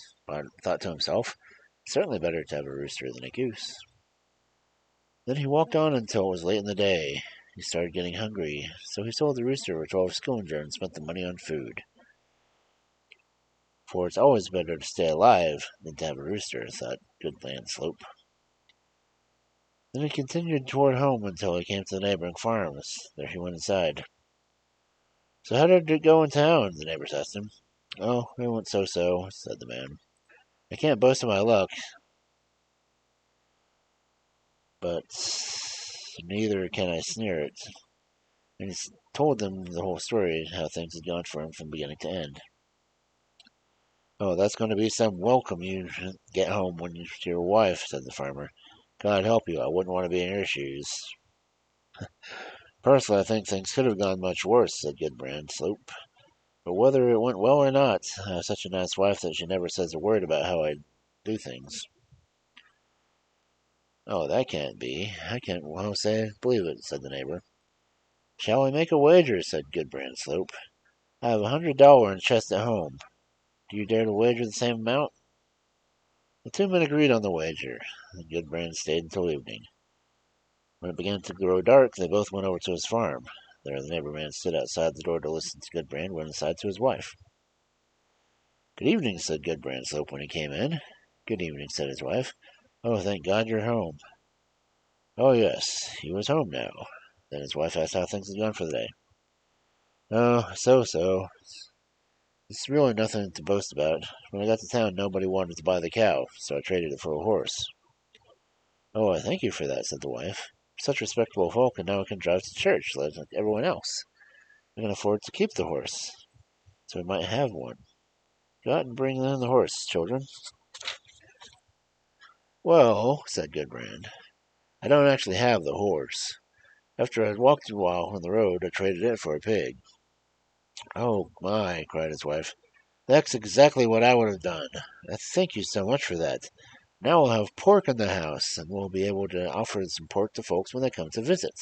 thought to himself, it's certainly better to have a rooster than a goose. Then he walked on until it was late in the day. He started getting hungry, so he sold the rooster for 12 skillinger and spent the money on food. For it's always better to stay alive than to have a rooster, thought Gudbrand Slope. Then he continued toward home until he came to the neighboring farms. There he went inside. So how did it go in town? The neighbors asked him. Oh, it went so-so, said the man. I can't boast of my luck, but neither can I sneer it. And he told them the whole story, how things had gone for him from beginning to end. Oh, that's going to be some welcome you get home when you're to your wife, said the farmer. God help you, I wouldn't want to be in your shoes. Personally, I think things could have gone much worse, said Gudbrand Slope. But whether it went well or not, I have such a nice wife that she never says a word about how I do things. Oh, that can't be. I can't believe it, said the neighbor. Shall we make a wager, said Gudbrand Slope. I have $100 in chest at home. Do you dare to wager the same amount? The two men agreed on the wager, and Gudbrand stayed until evening. When it began to grow dark, they both went over to his farm. There the neighbor man stood outside the door to listen to Gudbrand went inside to his wife. Good evening, said Gudbrand Slope when he came in. Good evening, said his wife. Oh, thank God you're home. Oh, yes, he was home now. Then his wife asked how things had gone for the day. Oh, so-so. It's really nothing to boast about. When I got to town, nobody wanted to buy the cow, so I traded it for a horse. Oh, I thank you for that, said the wife. Such respectable folk, and now I can drive to church like everyone else. I can afford to keep the horse, so we might have one. Go out and bring in the horse, children. Well, said Gudbrand, I don't actually have the horse. After I'd walked a while on the road, I traded it for a pig. Oh, my, cried his wife. That's exactly what I would have done. I thank you so much for that. Now we'll have pork in the house, and we'll be able to offer some pork to folks when they come to visit.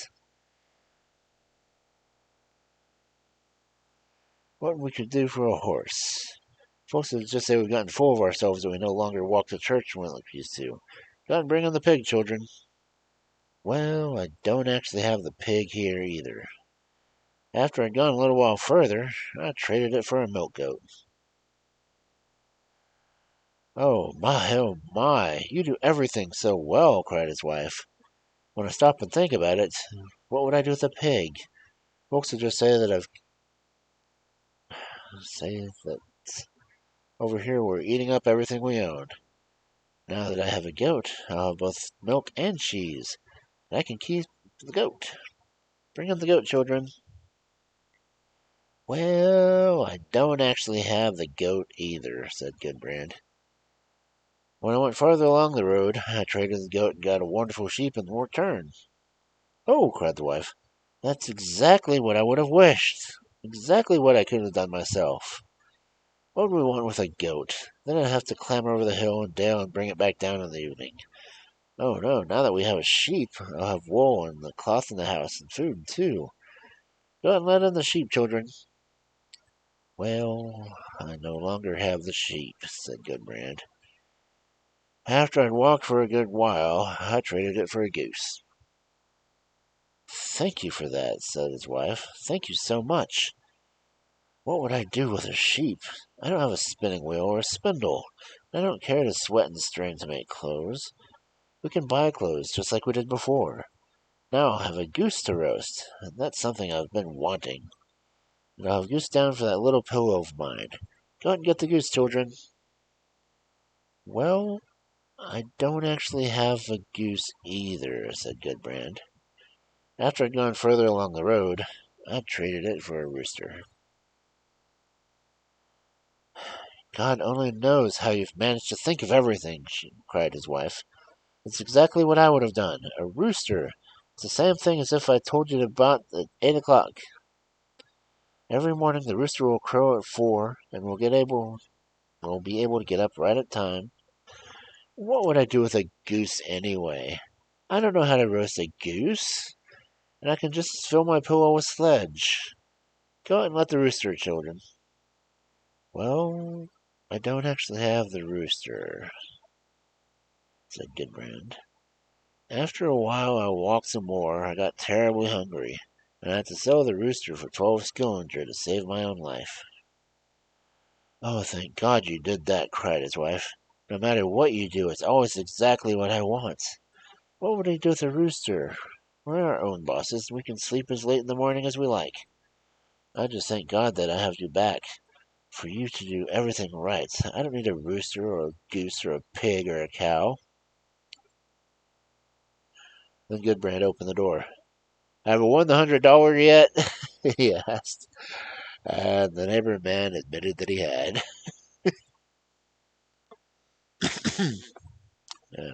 What we could do for a horse. Folks would just say we've gotten full of ourselves and we no longer walk to church when we used to. Go out and bring in the pig, children. Well, I don't actually have the pig here either. After I'd gone a little while further, I traded it for a milk goat. Oh my, you do everything so well, cried his wife. When I stop and think about it, what would I do with a pig? Folks would just say that over here we're eating up everything we own. Now that I have a goat, I'll have both milk and cheese, and I can keep the goat. Bring in the goat, children. Well, I don't actually have the goat either, said Gudbrand. When I went farther along the road, I traded the goat and got a wonderful sheep in return. Oh, cried the wife, that's exactly what I would have wished. Exactly what I could have done myself. What would we want with a goat? Then I'd have to clamber over the hill and dale and bring it back down in the evening. Oh no, now that we have a sheep, I'll have wool and the cloth in the house and food too. Go and let in the sheep, children. Well, I no longer have the sheep, said Gudbrand. After I'd walked for a good while, I traded it for a goose. Thank you for that, said his wife. Thank you so much. What would I do with a sheep? I don't have a spinning wheel or a spindle. I don't care to sweat and strain to make clothes. We can buy clothes just like we did before. Now I'll have a goose to roast, and that's something I've been wanting. And I'll have goose down for that little pillow of mine. Go out and get the goose, children. Well, I don't actually have a goose either, said Gudbrand. After I'd gone further along the road, I traded it for a rooster. God only knows how you've managed to think of everything, cried his wife. It's exactly what I would have done. A rooster. It's the same thing as if I told you to about at 8 o'clock. Every morning the rooster will crow at 4, and we'll be able to get up right at time. What would I do with a goose anyway? I don't know how to roast a goose, and I can just fill my pillow with sledge. Go out and let the rooster, children. Well, I don't actually have the rooster, said Gudbrand. After a while I walked some more. I got terribly hungry, and I had to sell the rooster for 12 skillinger to save my own life. Oh, thank God you did that, cried his wife. No matter what you do, it's always exactly what I want. What would I do with a rooster? We're our own bosses. We can sleep as late in the morning as we like. I just thank God that I have you back, for you to do everything right. I don't need a rooster or a goose or a pig or a cow. Then Gudbrand opened the door. Have you won the $100 yet? he asked. And the neighbor man admitted that he had.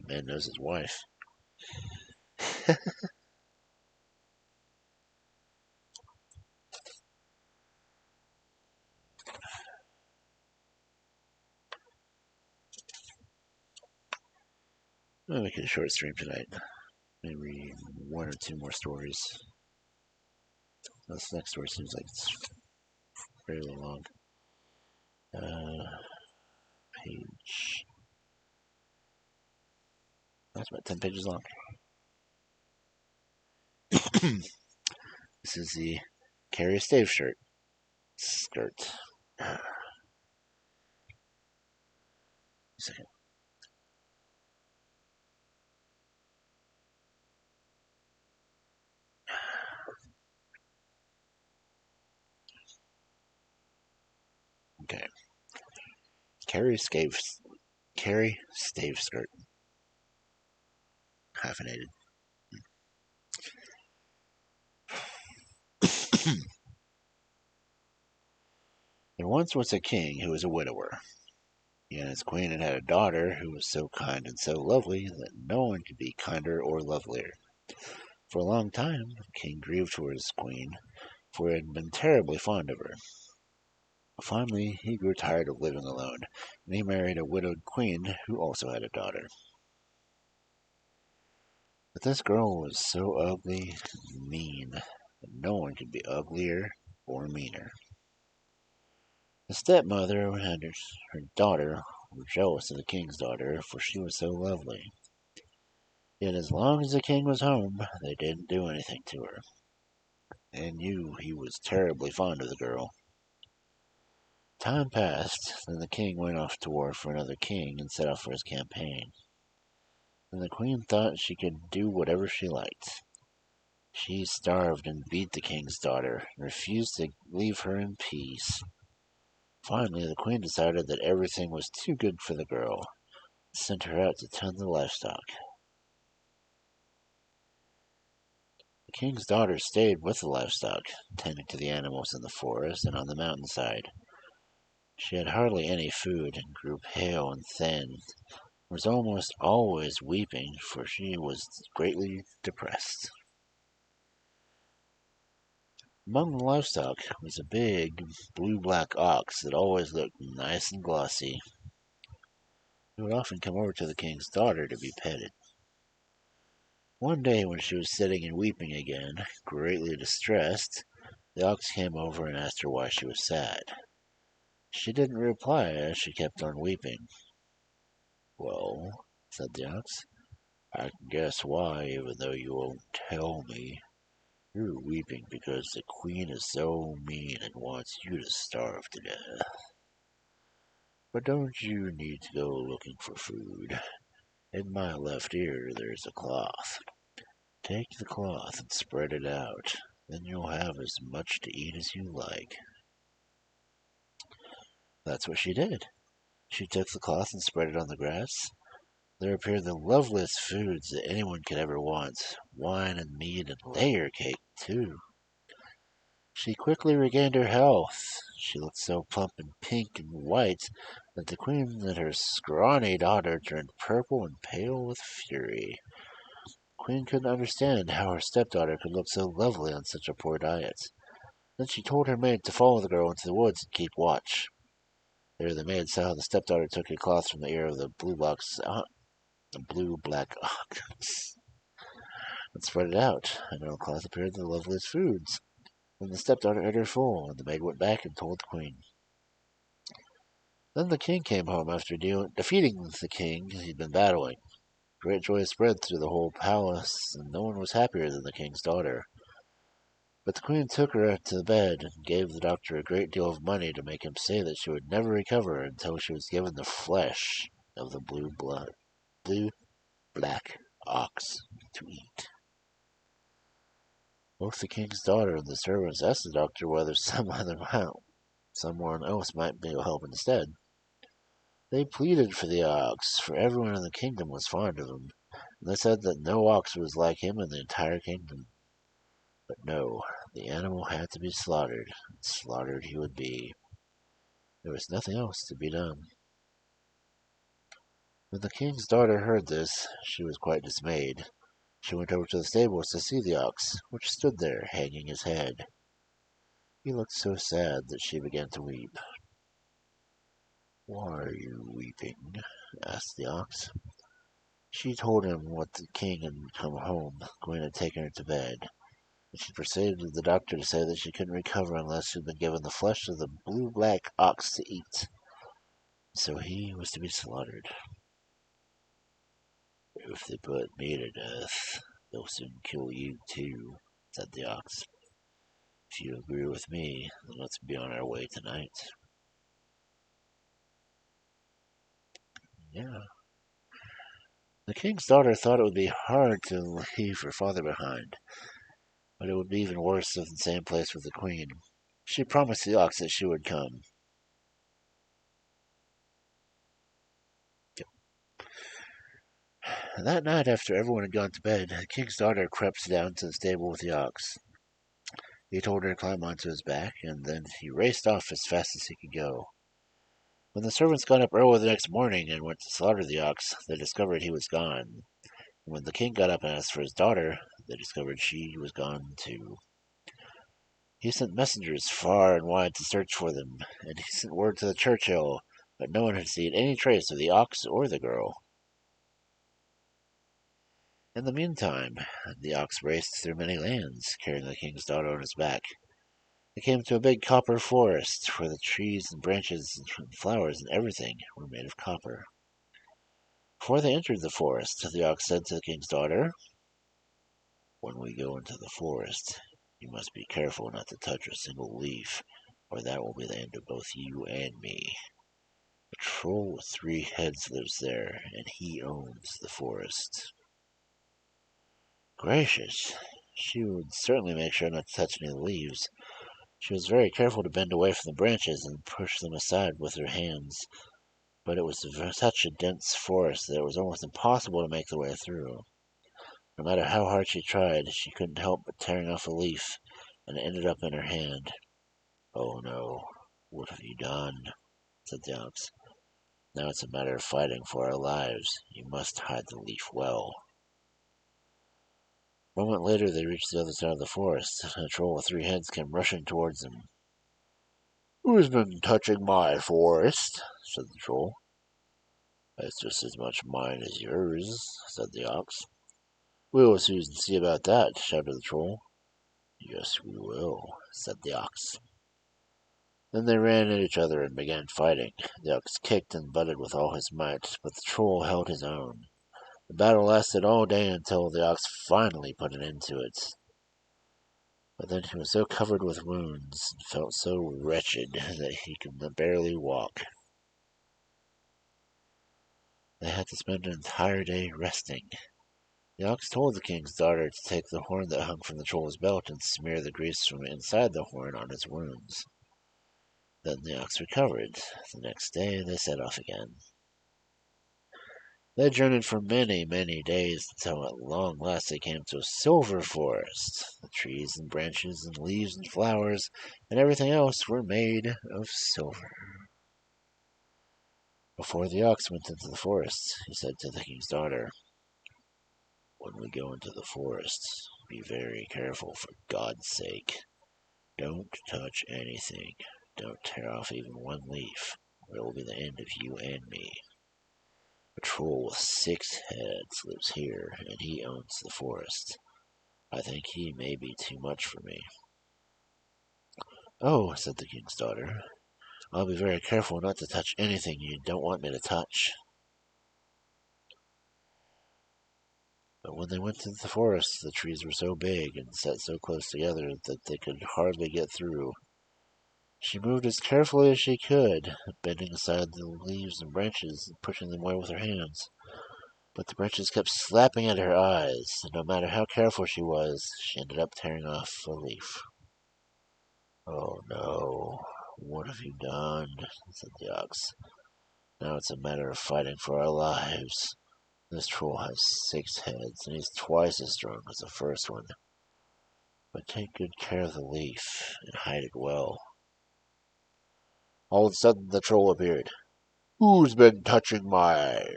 Man knows his wife. I'll make it a short stream tonight. Maybe one or two more stories. This next story seems like it's fairly long. page. That's about 10 pages long. This is the Kari Stave-Skirt. Second. Okay. Kari Stave-Skirt. Hyphenated. There once was a king who was a widower. He and his queen had a daughter who was so kind and so lovely that no one could be kinder or lovelier. For a long time, the king grieved for his queen, for he had been terribly fond of her. Finally, he grew tired of living alone, and he married a widowed queen who also had a daughter. But this girl was so ugly and mean that no one could be uglier or meaner. The stepmother and her daughter were jealous of the king's daughter, for she was so lovely. Yet as long as the king was home, they didn't do anything to her. They knew he was terribly fond of the girl. Time passed, then the king went off to war for another king and set off for his campaign. And the queen thought she could do whatever she liked. She starved and beat the king's daughter, and refused to leave her in peace. Finally, the queen decided that everything was too good for the girl, and sent her out to tend the livestock. The king's daughter stayed with the livestock, tending to the animals in the forest and on the mountainside. She had hardly any food, and grew pale and thin, was almost always weeping, for she was greatly depressed. Among the livestock was a big blue-black ox that always looked nice and glossy. He would often come over to the king's daughter to be petted. One day when she was sitting and weeping again, greatly distressed, the ox came over and asked her why she was sad. She didn't reply as she kept on weeping. "Well," said the ox, "I can guess why, even though you won't tell me. You're weeping because the queen is so mean and wants you to starve to death. But don't you need to go looking for food? In my left ear there's a cloth. Take the cloth and spread it out. Then you'll have as much to eat as you like." That's what she did. She took the cloth and spread it on the grass. There appeared the loveliest foods that anyone could ever want, wine and meat and layer cake, too. She quickly regained her health. She looked so plump and pink and white that the queen and her scrawny daughter turned purple and pale with fury. The queen couldn't understand how her stepdaughter could look so lovely on such a poor diet. Then she told her maid to follow the girl into the woods and keep watch. There the maid saw how the stepdaughter took a cloth from the ear of the blue-black ox and spread it out, and on the cloth appeared the loveliest foods. Then the stepdaughter ate her full, and the maid went back and told the queen. Then the king came home after defeating the king he'd been battling. Great joy spread through the whole palace, and no one was happier than the king's daughter. But the queen took her to the bed and gave the doctor a great deal of money to make him say that she would never recover until she was given the flesh of the blue-black ox to eat. Both the king's daughter and the servants asked the doctor whether someone else might be able to help instead. They pleaded for the ox, for everyone in the kingdom was fond of him, and they said that no ox was like him in the entire kingdom. But no, the animal had to be slaughtered, and slaughtered he would be. There was nothing else to be done. When the king's daughter heard this, she was quite dismayed. She went over to the stables to see the ox, which stood there, hanging his head. He looked so sad that she began to weep. "Why are you weeping?" asked the ox. She told him what the king had come home, the queen had taken her to bed, and she persuaded the doctor to say that she couldn't recover unless she had been given the flesh of the blue-black ox to eat. So he was to be slaughtered. If they put me to death, they'll soon kill you too, said the ox. If you agree with me, then let's be on our way tonight. Yeah. The king's daughter thought it would be hard to leave her father behind, but it would be even worse if in the same place with the queen. She promised the ox that she would come. That night, after everyone had gone to bed, the king's daughter crept down to the stable with the ox. He told her to climb onto his back, and then he raced off as fast as he could go. When the servants got up early the next morning and went to slaughter the ox, they discovered he was gone. And when the king got up and asked for his daughter, they discovered she was gone too. He sent messengers far and wide to search for them, and he sent word to the Churchill, but no one had seen any trace of the ox or the girl. In the meantime, the ox raced through many lands, carrying the king's daughter on his back. They came to a big copper forest, where the trees and branches and flowers and everything were made of copper. Before they entered the forest, the ox said to the king's daughter, "When we go into the forest, you must be careful not to touch a single leaf, or that will be the end of both you and me. A troll with 3 heads lives there, and he owns the forest." Gracious! She would certainly make sure not to touch any leaves. She was very careful to bend away from the branches and push them aside with her hands, but it was such a dense forest that it was almost impossible to make the way through. No matter how hard she tried, she couldn't help but tearing off a leaf, and it ended up in her hand. "Oh no, what have you done?" said the ox. "Now it's a matter of fighting for our lives. You must hide the leaf well." A moment later they reached the other side of the forest, and a troll with 3 heads came rushing towards them. "Who's been touching my forest?" said the troll. "It's just as much mine as yours," said the ox. "We'll soon see about that," shouted the troll. "Yes, we will," said the ox. Then they ran at each other and began fighting. The ox kicked and butted with all his might, but the troll held his own. The battle lasted all day until the ox finally put an end to it. But then he was so covered with wounds and felt so wretched that he could barely walk. They had to spend an entire day resting. The ox told the king's daughter to take the horn that hung from the troll's belt and smear the grease from inside the horn on his wounds. Then the ox recovered. The next day they set off again. They journeyed for many, many days until at long last they came to a silver forest. The trees and branches and leaves and flowers and everything else were made of silver. Before the ox went into the forest, he said to the king's daughter, "When we go into the forest, be very careful for God's sake. Don't touch anything. Don't tear off even one leaf, or it will be the end of you and me. A troll with 6 heads lives here, and he owns the forest. I think he may be too much for me." "Oh," said the king's daughter, "I'll be very careful not to touch anything you don't want me to touch." But when they went into the forest, the trees were so big and set so close together that they could hardly get through. She moved as carefully as she could, bending aside the leaves and branches and pushing them away with her hands. But the branches kept slapping at her eyes, and no matter how careful she was, she ended up tearing off a leaf. "Oh no, what have you done?" said the ox. "Now it's a matter of fighting for our lives. This troll has 6 heads, and he's twice as strong as the first one. But take good care of the leaf, and hide it well." All of a sudden the troll appeared. "Who's been touching my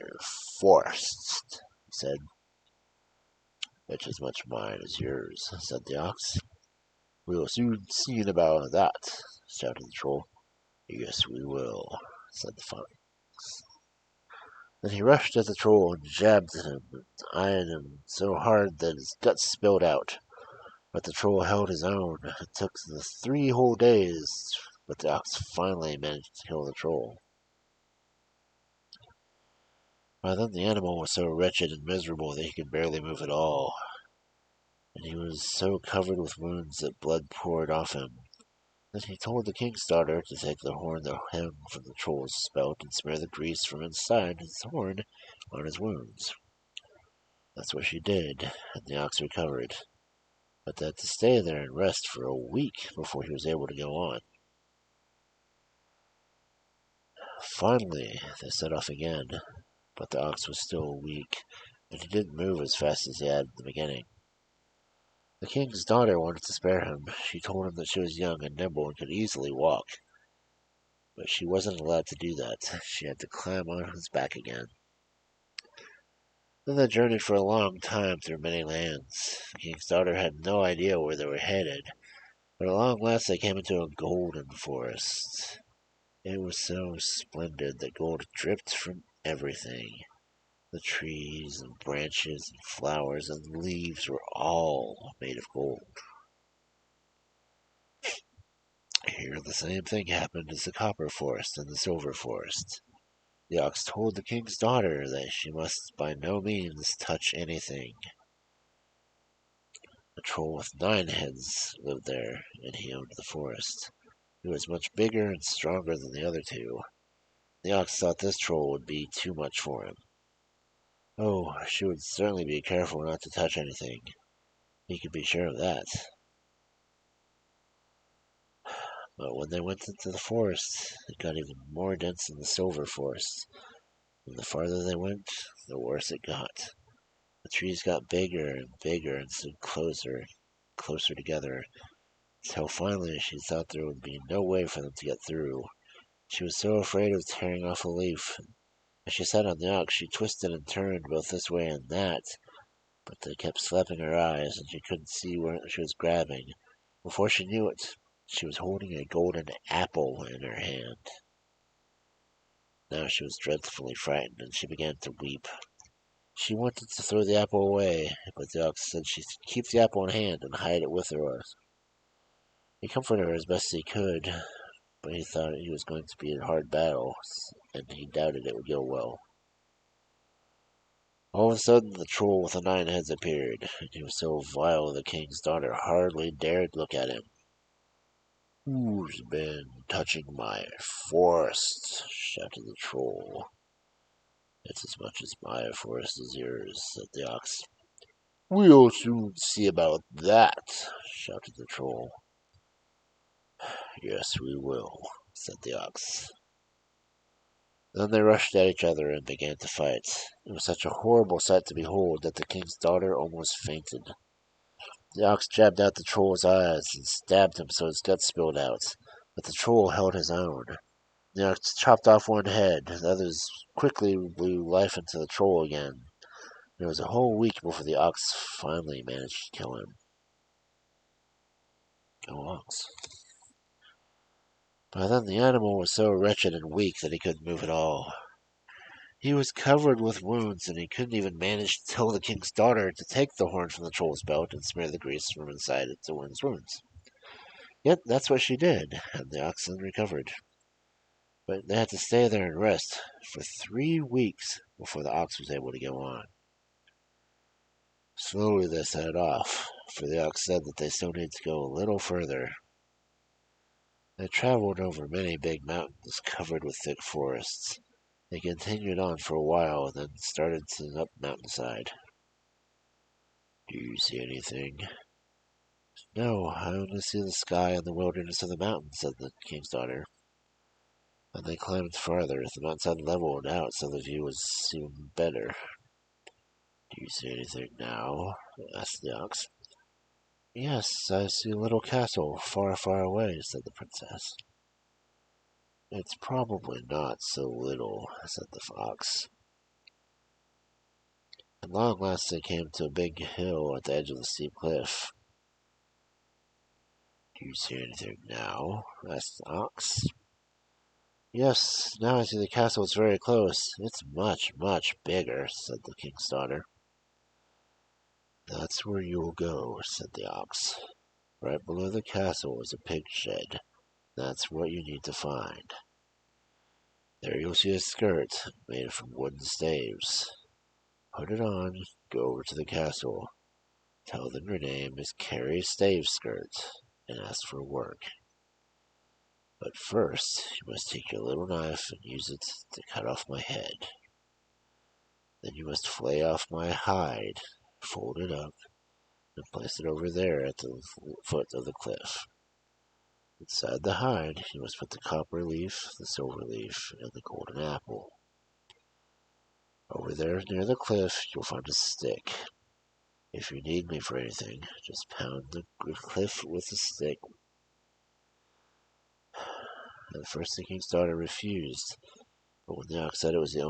forest?" he said. "It's as much mine as yours," said the ox. "We'll soon see about that," shouted the troll. "Yes, we will," said the fox. Then he rushed at the troll and jabbed at him and eyed him so hard that his guts spilled out. But the troll held his own. It took the 3 whole days, but the ox finally managed to kill the troll. By then the animal was so wretched and miserable that he could barely move at all, and he was so covered with wounds that blood poured off him. Then he told the king's daughter to take the hem from the troll's spout and smear the grease from inside his horn on his wounds. That's what she did, and the ox recovered, but they had to stay there and rest for a week before he was able to go on. Finally, they set off again, but the ox was still weak, and he didn't move as fast as he had in the beginning. The king's daughter wanted to spare him. She told him that she was young and nimble and could easily walk, but she wasn't allowed to do that. She had to climb on his back again. Then they journeyed for a long time through many lands. The king's daughter had no idea where they were headed, but at long last they came into a golden forest. It was so splendid that gold dripped from everything. The trees and branches and flowers and leaves were all made of gold. Here the same thing happened as the copper forest and the silver forest. The ox told the king's daughter that she must by no means touch anything. A troll with 9 heads lived there, and he owned the forest. He was much bigger and stronger than the other 2. The ox thought this troll would be too much for him. Oh, she would certainly be careful not to touch anything. He could be sure of that. But when they went into the forest, it got even more dense than the silver forest. And the farther they went, the worse it got. The trees got bigger and bigger and stood closer together, until finally she thought there would be no way for them to get through. She was so afraid of tearing off a leaf. As she sat on the ox, she twisted and turned both this way and that, but they kept slapping her eyes, and she couldn't see where she was grabbing. Before she knew it, she was holding a golden apple in her hand. Now she was dreadfully frightened, and she began to weep. She wanted to throw the apple away, but the ox said she should keep the apple in hand and hide it with her. He comforted her as best he could, but he thought it was going to be a hard battle, and he doubted it would go well. All of a sudden, the troll with the 9 heads appeared, and he was so vile the king's daughter hardly dared look at him. "Who's been touching my forest?" shouted the troll. "It's as much as my forest as yours," said the ox. "We'll soon see about that," shouted the troll. "Yes, we will," said the ox. Then they rushed at each other and began to fight. It was such a horrible sight to behold that the king's daughter almost fainted. The ox jabbed out the troll's eyes and stabbed him so his guts spilled out, but the troll held his own. The ox chopped off one head, the others quickly blew life into the troll again. It was a whole week before the ox finally managed to kill him. Go ox. By then the animal was so wretched and weak that he couldn't move at all. He was covered with wounds, and he couldn't even manage to tell the king's daughter to take the horn from the troll's belt and smear the grease from inside it to his wounds. Yet that's what she did, and the oxen recovered. But they had to stay there and rest for 3 weeks before the ox was able to go on. Slowly they set off, for the ox said that they still needed to go a little further. They traveled over many big mountains covered with thick forests. They continued on for a while, then started to up mountainside. "Do you see anything?" "No, I only see the sky and the wilderness of the mountains," said the king's daughter. And they climbed farther. The mountainside leveled out, so the view was even better. "Do you see anything now?" asked the ox. "Yes, I see a little castle far, far away," said the princess. "It's probably not so little," said the fox. At long last they came to a big hill at the edge of the steep cliff. "Do you see anything now?" asked the ox. "Yes, now I see the castle is very close. It's much, much bigger," said the king's daughter. "That's where you'll go," said the ox. "Right below the castle is a pig shed. That's what you need to find." There you'll see a skirt made from wooden staves. Put it on, go over to the castle. Tell them your name is Kari Stave-Skirt, and ask for work. But first, you must take your little knife and use it to cut off my head. Then you must flay off my hide, fold it up, and place it over there at the foot of the cliff. Inside the hide, you must put the copper leaf, the silver leaf, and the golden apple. Over there near the cliff, you'll find a stick. If you need me for anything, just pound the cliff with a stick. At first the king's daughter refused, but when the ox said it was the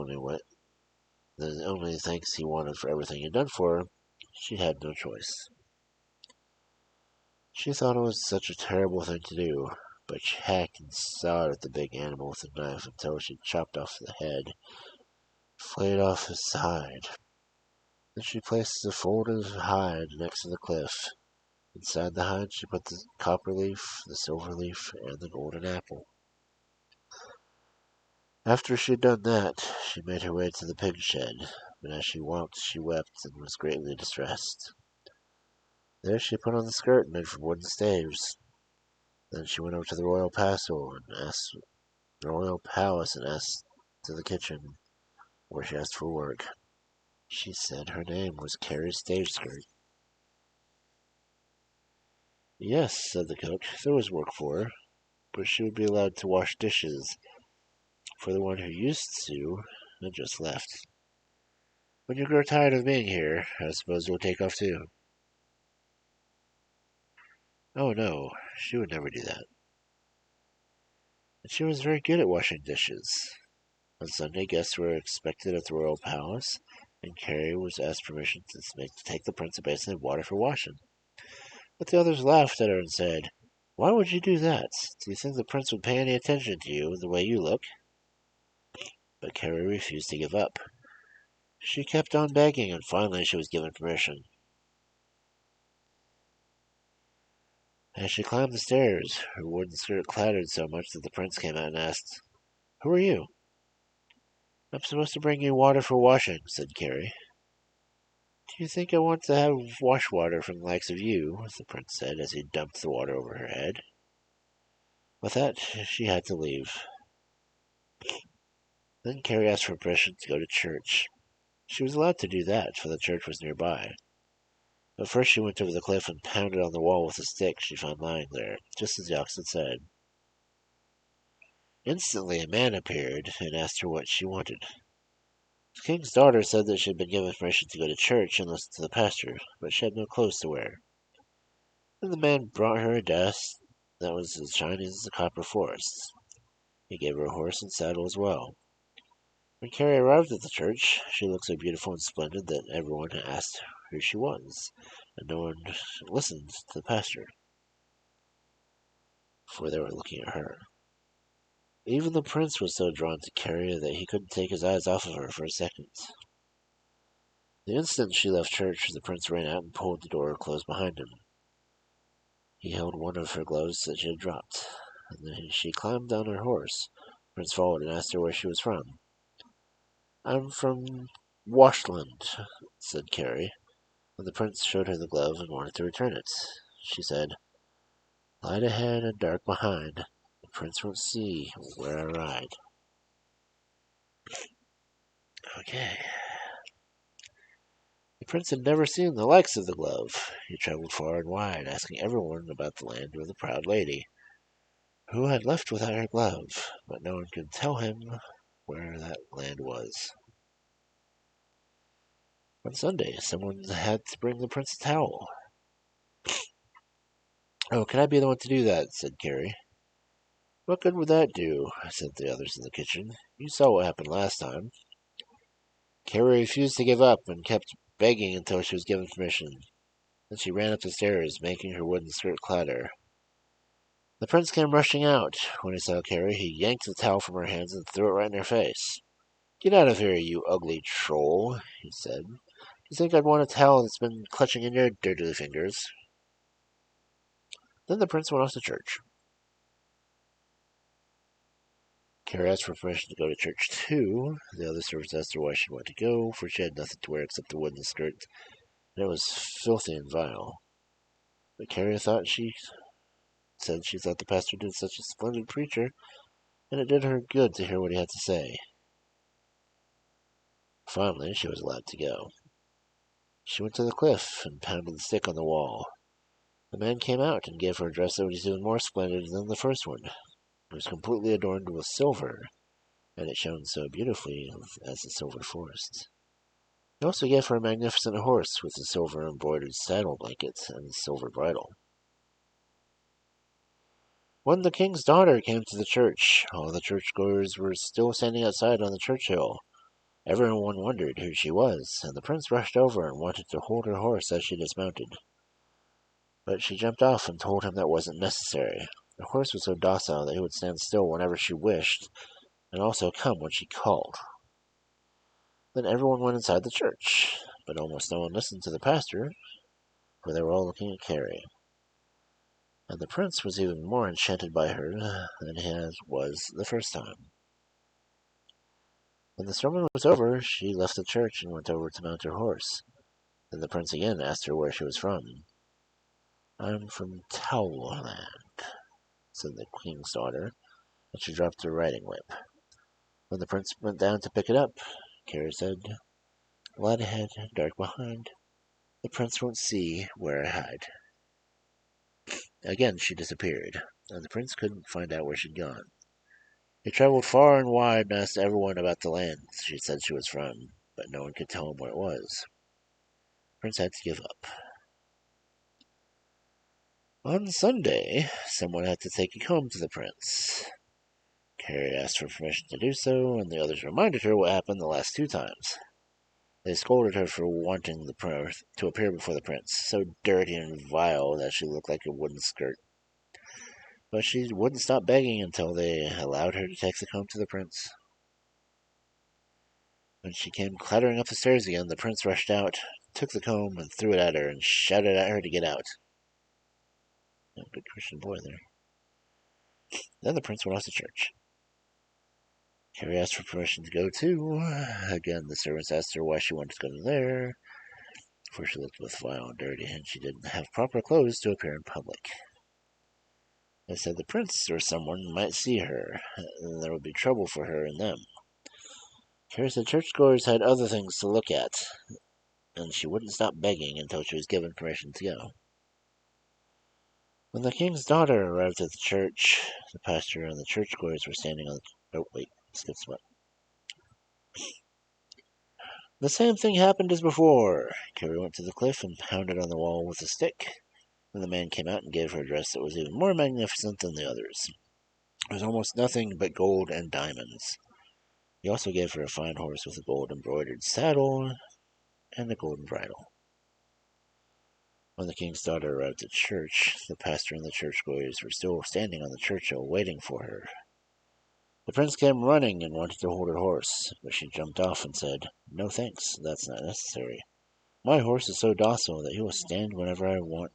only thanks he wanted for everything he'd done for her, she had no choice. She thought it was such a terrible thing to do, but she hacked and sawed at the big animal with a knife until she chopped off the head, flayed off his side. Then she placed the folded hide next to the cliff. Inside the hide she put the copper leaf, the silver leaf, and the golden apple. After she had done that, she made her way to the pig shed, but as she walked she wept and was greatly distressed. There she put on the skirt made from wooden staves. Then she went over to the royal palace and asked to the kitchen, where she asked for work. She said her name was Kari Stave-Skirt. Yes, said the cook, there was work for her, but she would be allowed to wash dishes, for the one who used to had just left. When you grow tired of being here, I suppose you'll take off too. Oh no, she would never do that. And she was very good at washing dishes. On Sunday, guests were expected at the royal palace, and Kari was asked permission to take the prince a basin of water for washing. But the others laughed at her and said, "Why would you do that? Do you think the prince would pay any attention to you the way you look?" But Kari refused to give up. She kept on begging, and finally she was given permission. As she climbed the stairs, her wooden skirt clattered so much that the prince came out and asked, "Who are you?" "I'm supposed to bring you water for washing," said Kari. "Do you think I want to have wash water from the likes of you?" the prince said as he dumped the water over her head. With that, she had to leave. Then Kari asked for permission to go to church. She was allowed to do that, for the church was nearby. But first she went over the cliff and pounded on the wall with a stick she found lying there, just as the ox had said. Instantly a man appeared and asked her what she wanted. The king's daughter said that she had been given permission to go to church and listen to the pastor, but she had no clothes to wear. Then the man brought her a dress that was as shiny as the copper forest. He gave her a horse and saddle as well. When Kari arrived at the church, she looked so beautiful and splendid that everyone asked who she was, and no one listened to the pastor, for they were looking at her. Even the prince was so drawn to Kari that he couldn't take his eyes off of her for a second. The instant she left church, the prince ran out and pulled the door closed behind him. He held one of her gloves that she had dropped, and then she climbed on her horse. The prince followed and asked her where she was from. "I'm from Washland," said Kari. When the prince showed her the glove and wanted to return it, she said, "Light ahead and dark behind. The prince won't see where I ride." Okay. The prince had never seen the likes of the glove. He traveled far and wide, asking everyone about the land of the proud lady, who had left without her glove, but no one could tell him where that land was. On Sunday, someone had to bring the prince a towel. "Oh, can I be the one to do that?" said Kari. "What good would that do?" said the others in the kitchen. "You saw what happened last time." Kari refused to give up and kept begging until she was given permission. Then she ran up the stairs, making her wooden skirt clatter. The prince came rushing out. When he saw Kari, he yanked the towel from her hands and threw it right in her face. "Get out of here, you ugly troll," he said. "Do you think I'd want a towel that's been clutching in your dirty fingers?" Then the prince went off to church. Kari asked for permission to go to church too. The other servants asked her why she wanted to go, for she had nothing to wear except the wooden skirt, and it was filthy and vile. But Kari thought she thought the pastor did such a splendid preacher, and it did her good to hear what he had to say. Finally, she was allowed to go. She went to the cliff and pounded the stick on the wall. The man came out and gave her a dress that was even more splendid than the first one. It was completely adorned with silver, and it shone so beautifully as a silver forest. He also gave her a magnificent horse with a silver embroidered saddle blanket and a silver bridle. When the king's daughter came to the church, all the churchgoers were still standing outside on the church hill. Everyone wondered who she was, and the prince rushed over and wanted to hold her horse as she dismounted. But she jumped off and told him that wasn't necessary. The horse was so docile that he would stand still whenever she wished, and also come when she called. Then everyone went inside the church, but almost no one listened to the pastor, for they were all looking at Kari. And the prince was even more enchanted by her than he was the first time. When the sermon was over, she left the church and went over to mount her horse. Then the prince again asked her where she was from. "I'm from Towland," said the king's daughter, and she dropped her riding whip. When the prince went down to pick it up, Kari said, "Light ahead, dark behind. The prince won't see where I hide." Again she disappeared, and the prince couldn't find out where she'd gone. He traveled far and wide and asked everyone about the land she said she was from, but no one could tell him where it was. The prince had to give up. On Sunday, someone had to take a comb to the prince. Kari asked for permission to do so, and the others reminded her what happened the last 2 times. They scolded her for wanting to appear before the prince, so dirty and vile that she looked like a wooden skirt. But she wouldn't stop begging until they allowed her to take the comb to the prince. When she came clattering up the stairs again, the prince rushed out, took the comb, and threw it at her, and shouted at her to get out. A good Christian boy there. Then the prince went off to church. Kari asked for permission to go too. Again, the servants asked her why she wanted to go there, for she looked both vile and dirty, and she didn't have proper clothes to appear in public. They said the prince or someone might see her, and there would be trouble for her and them. Kari said churchgoers had other things to look at, and she wouldn't stop begging until she was given permission to go. When the king's daughter arrived at the church, the pastor and the churchgoers were standing on the... Oh, wait, skip spot. The same thing happened as before. Kari went to the cliff and pounded on the wall with a stick. Then the man came out and gave her a dress that was even more magnificent than the others. It was almost nothing but gold and diamonds. He also gave her a fine horse with a gold-embroidered saddle and a golden bridle. When the king's daughter arrived at church, the pastor and the churchgoers were still standing on the church hill waiting for her. The prince came running and wanted to hold her horse, but she jumped off and said, "No thanks, that's not necessary. My horse is so docile that he will stand whenever I want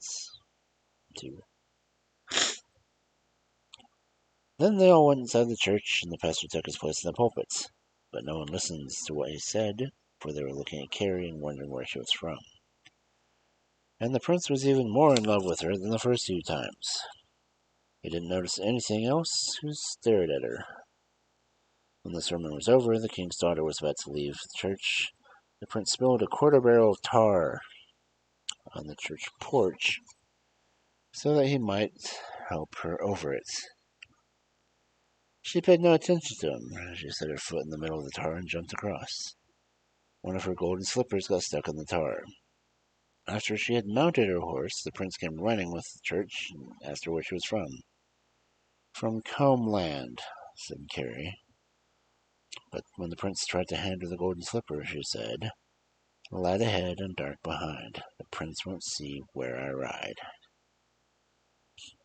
to." Then they all went inside the church, and the pastor took his place in the pulpit. But no one listened to what he said, for they were looking at Kari and wondering where she was from. And the prince was even more in love with her than the first 2 times. He didn't notice anything else, he stared at her. When the sermon was over, the king's daughter was about to leave the church. The prince spilled a quarter barrel of tar on the church porch so that he might help her over it. She paid no attention to him. She set her foot in the middle of the tar and jumped across. One of her golden slippers got stuck in the tar. After she had mounted her horse, the prince came running with the church and asked her where she was from. "From Combland," said Kari. But when the prince tried to hand her the golden slipper, she said, "Light ahead and dark behind. The prince won't see where I ride."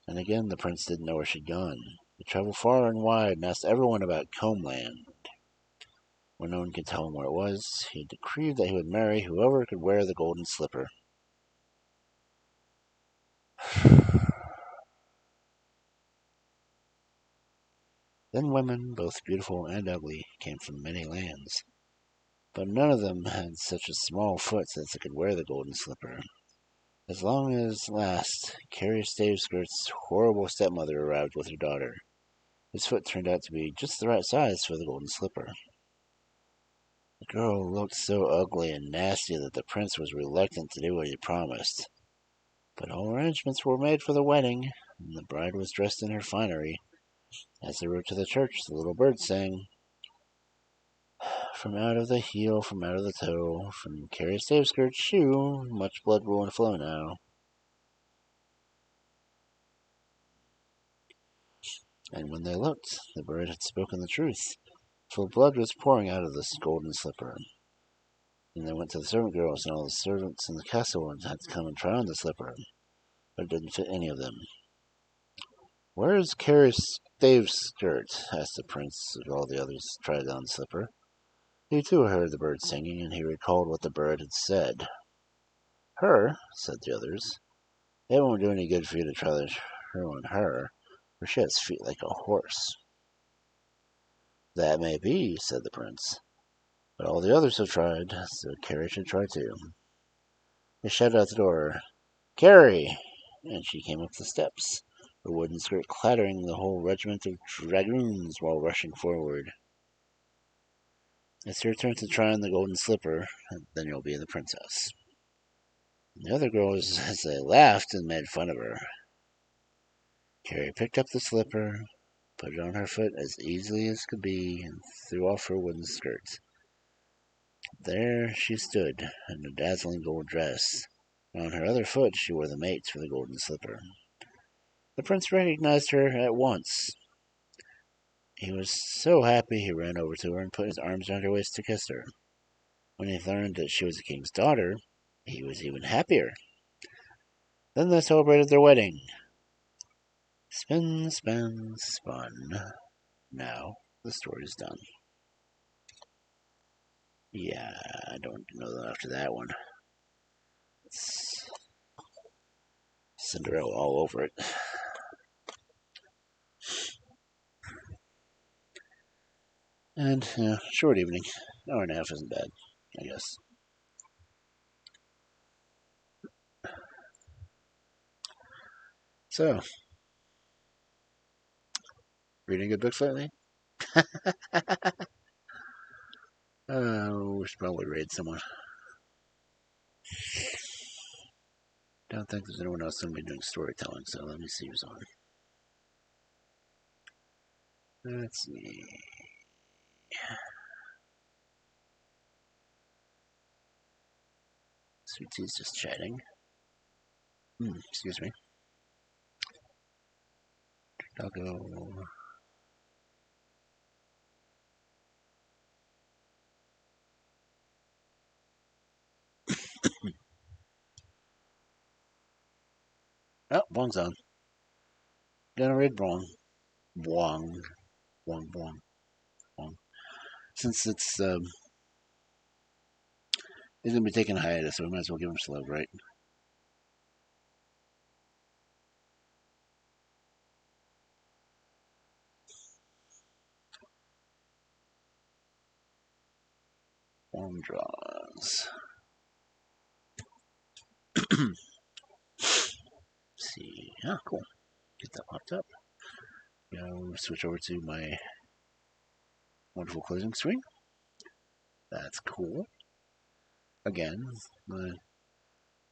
And again the prince didn't know where she'd gone. He traveled far and wide and asked everyone about Combland. When no one could tell him where it was, he decreed that he would marry whoever could wear the golden slipper. Then women, both beautiful and ugly, came from many lands, but none of them had such a small foot that they could wear the golden slipper. As long as last, Kari Stave-Skirt's horrible stepmother arrived with her daughter. His foot turned out to be just the right size for the golden slipper. The girl looked so ugly and nasty that the prince was reluctant to do what he promised. But all arrangements were made for the wedding, and the bride was dressed in her finery. As they rode to the church, the little bird sang, "From out of the heel, from out of the toe, from Kari Stave-Skirt's shoe, much blood will flow now." And when they looked, the bird had spoken the truth, for blood was pouring out of this golden slipper. And they went to the servant girls, and all the servants in the castle had to come and try on the slipper, but it didn't fit any of them. "Where is Kari Stave-Skirt?" asked the prince as all the others tried on the slipper. He too heard the bird singing, and he recalled what the bird had said. "Her," said the others. "It won't do any good for you to try her on her, for she has feet like a horse." "That may be," said the prince, "but all the others have tried, so Kari should try too." They shouted out the door, "Kari!" and she came up the steps, her wooden skirt clattering the whole regiment of dragoons while rushing forward. "It's your turn to try on the golden slipper, and then you'll be the princess." And the other girls, as they laughed and made fun of her. Kari picked up the slipper, put it on her foot as easily as could be, and threw off her wooden skirt. There she stood, in a dazzling gold dress, and on her other foot she wore the mate for the golden slipper. The prince recognized her at once. He was so happy he ran over to her and put his arms around her waist to kiss her. When he learned that she was the king's daughter, he was even happier. Then they celebrated their wedding. Spin, spin, spun. Now the story's done. Yeah, I don't know that after that one. It's Cinderella all over it. And, short evening. Hour and a half isn't bad, I guess. So, reading good books lately? We should probably raid someone. Don't think there's anyone else going to be doing storytelling, so let me see who's on. Let's see. Sweet Tea's just chatting. Excuse me. Doggo. Oh, Bong's on. Gonna read Bong. Bong. Bong, Bong, Bong. Since it's, he's gonna be taking a hiatus, so we might as well give him some love, right? Bong draws. See. Ah, cool. Get that popped up. Go switch over to my wonderful closing screen. That's cool. Again, the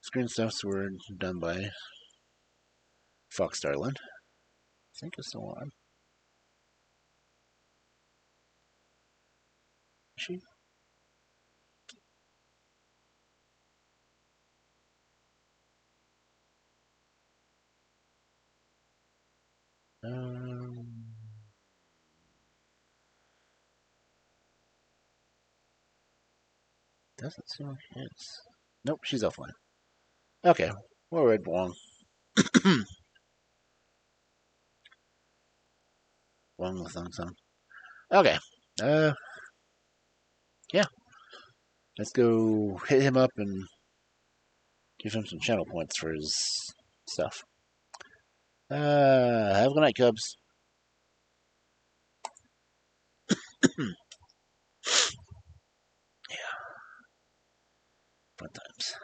screen stuffs were done by Fox Darlin. I think it's still on. Is she? Doesn't seem like it is. Nope, she's offline. Okay, we'll read Wong. Wong with Thong Song. Okay, yeah. Let's go hit him up and give him some channel points for his stuff. Have a good night, Cubs. Yeah. Fun times.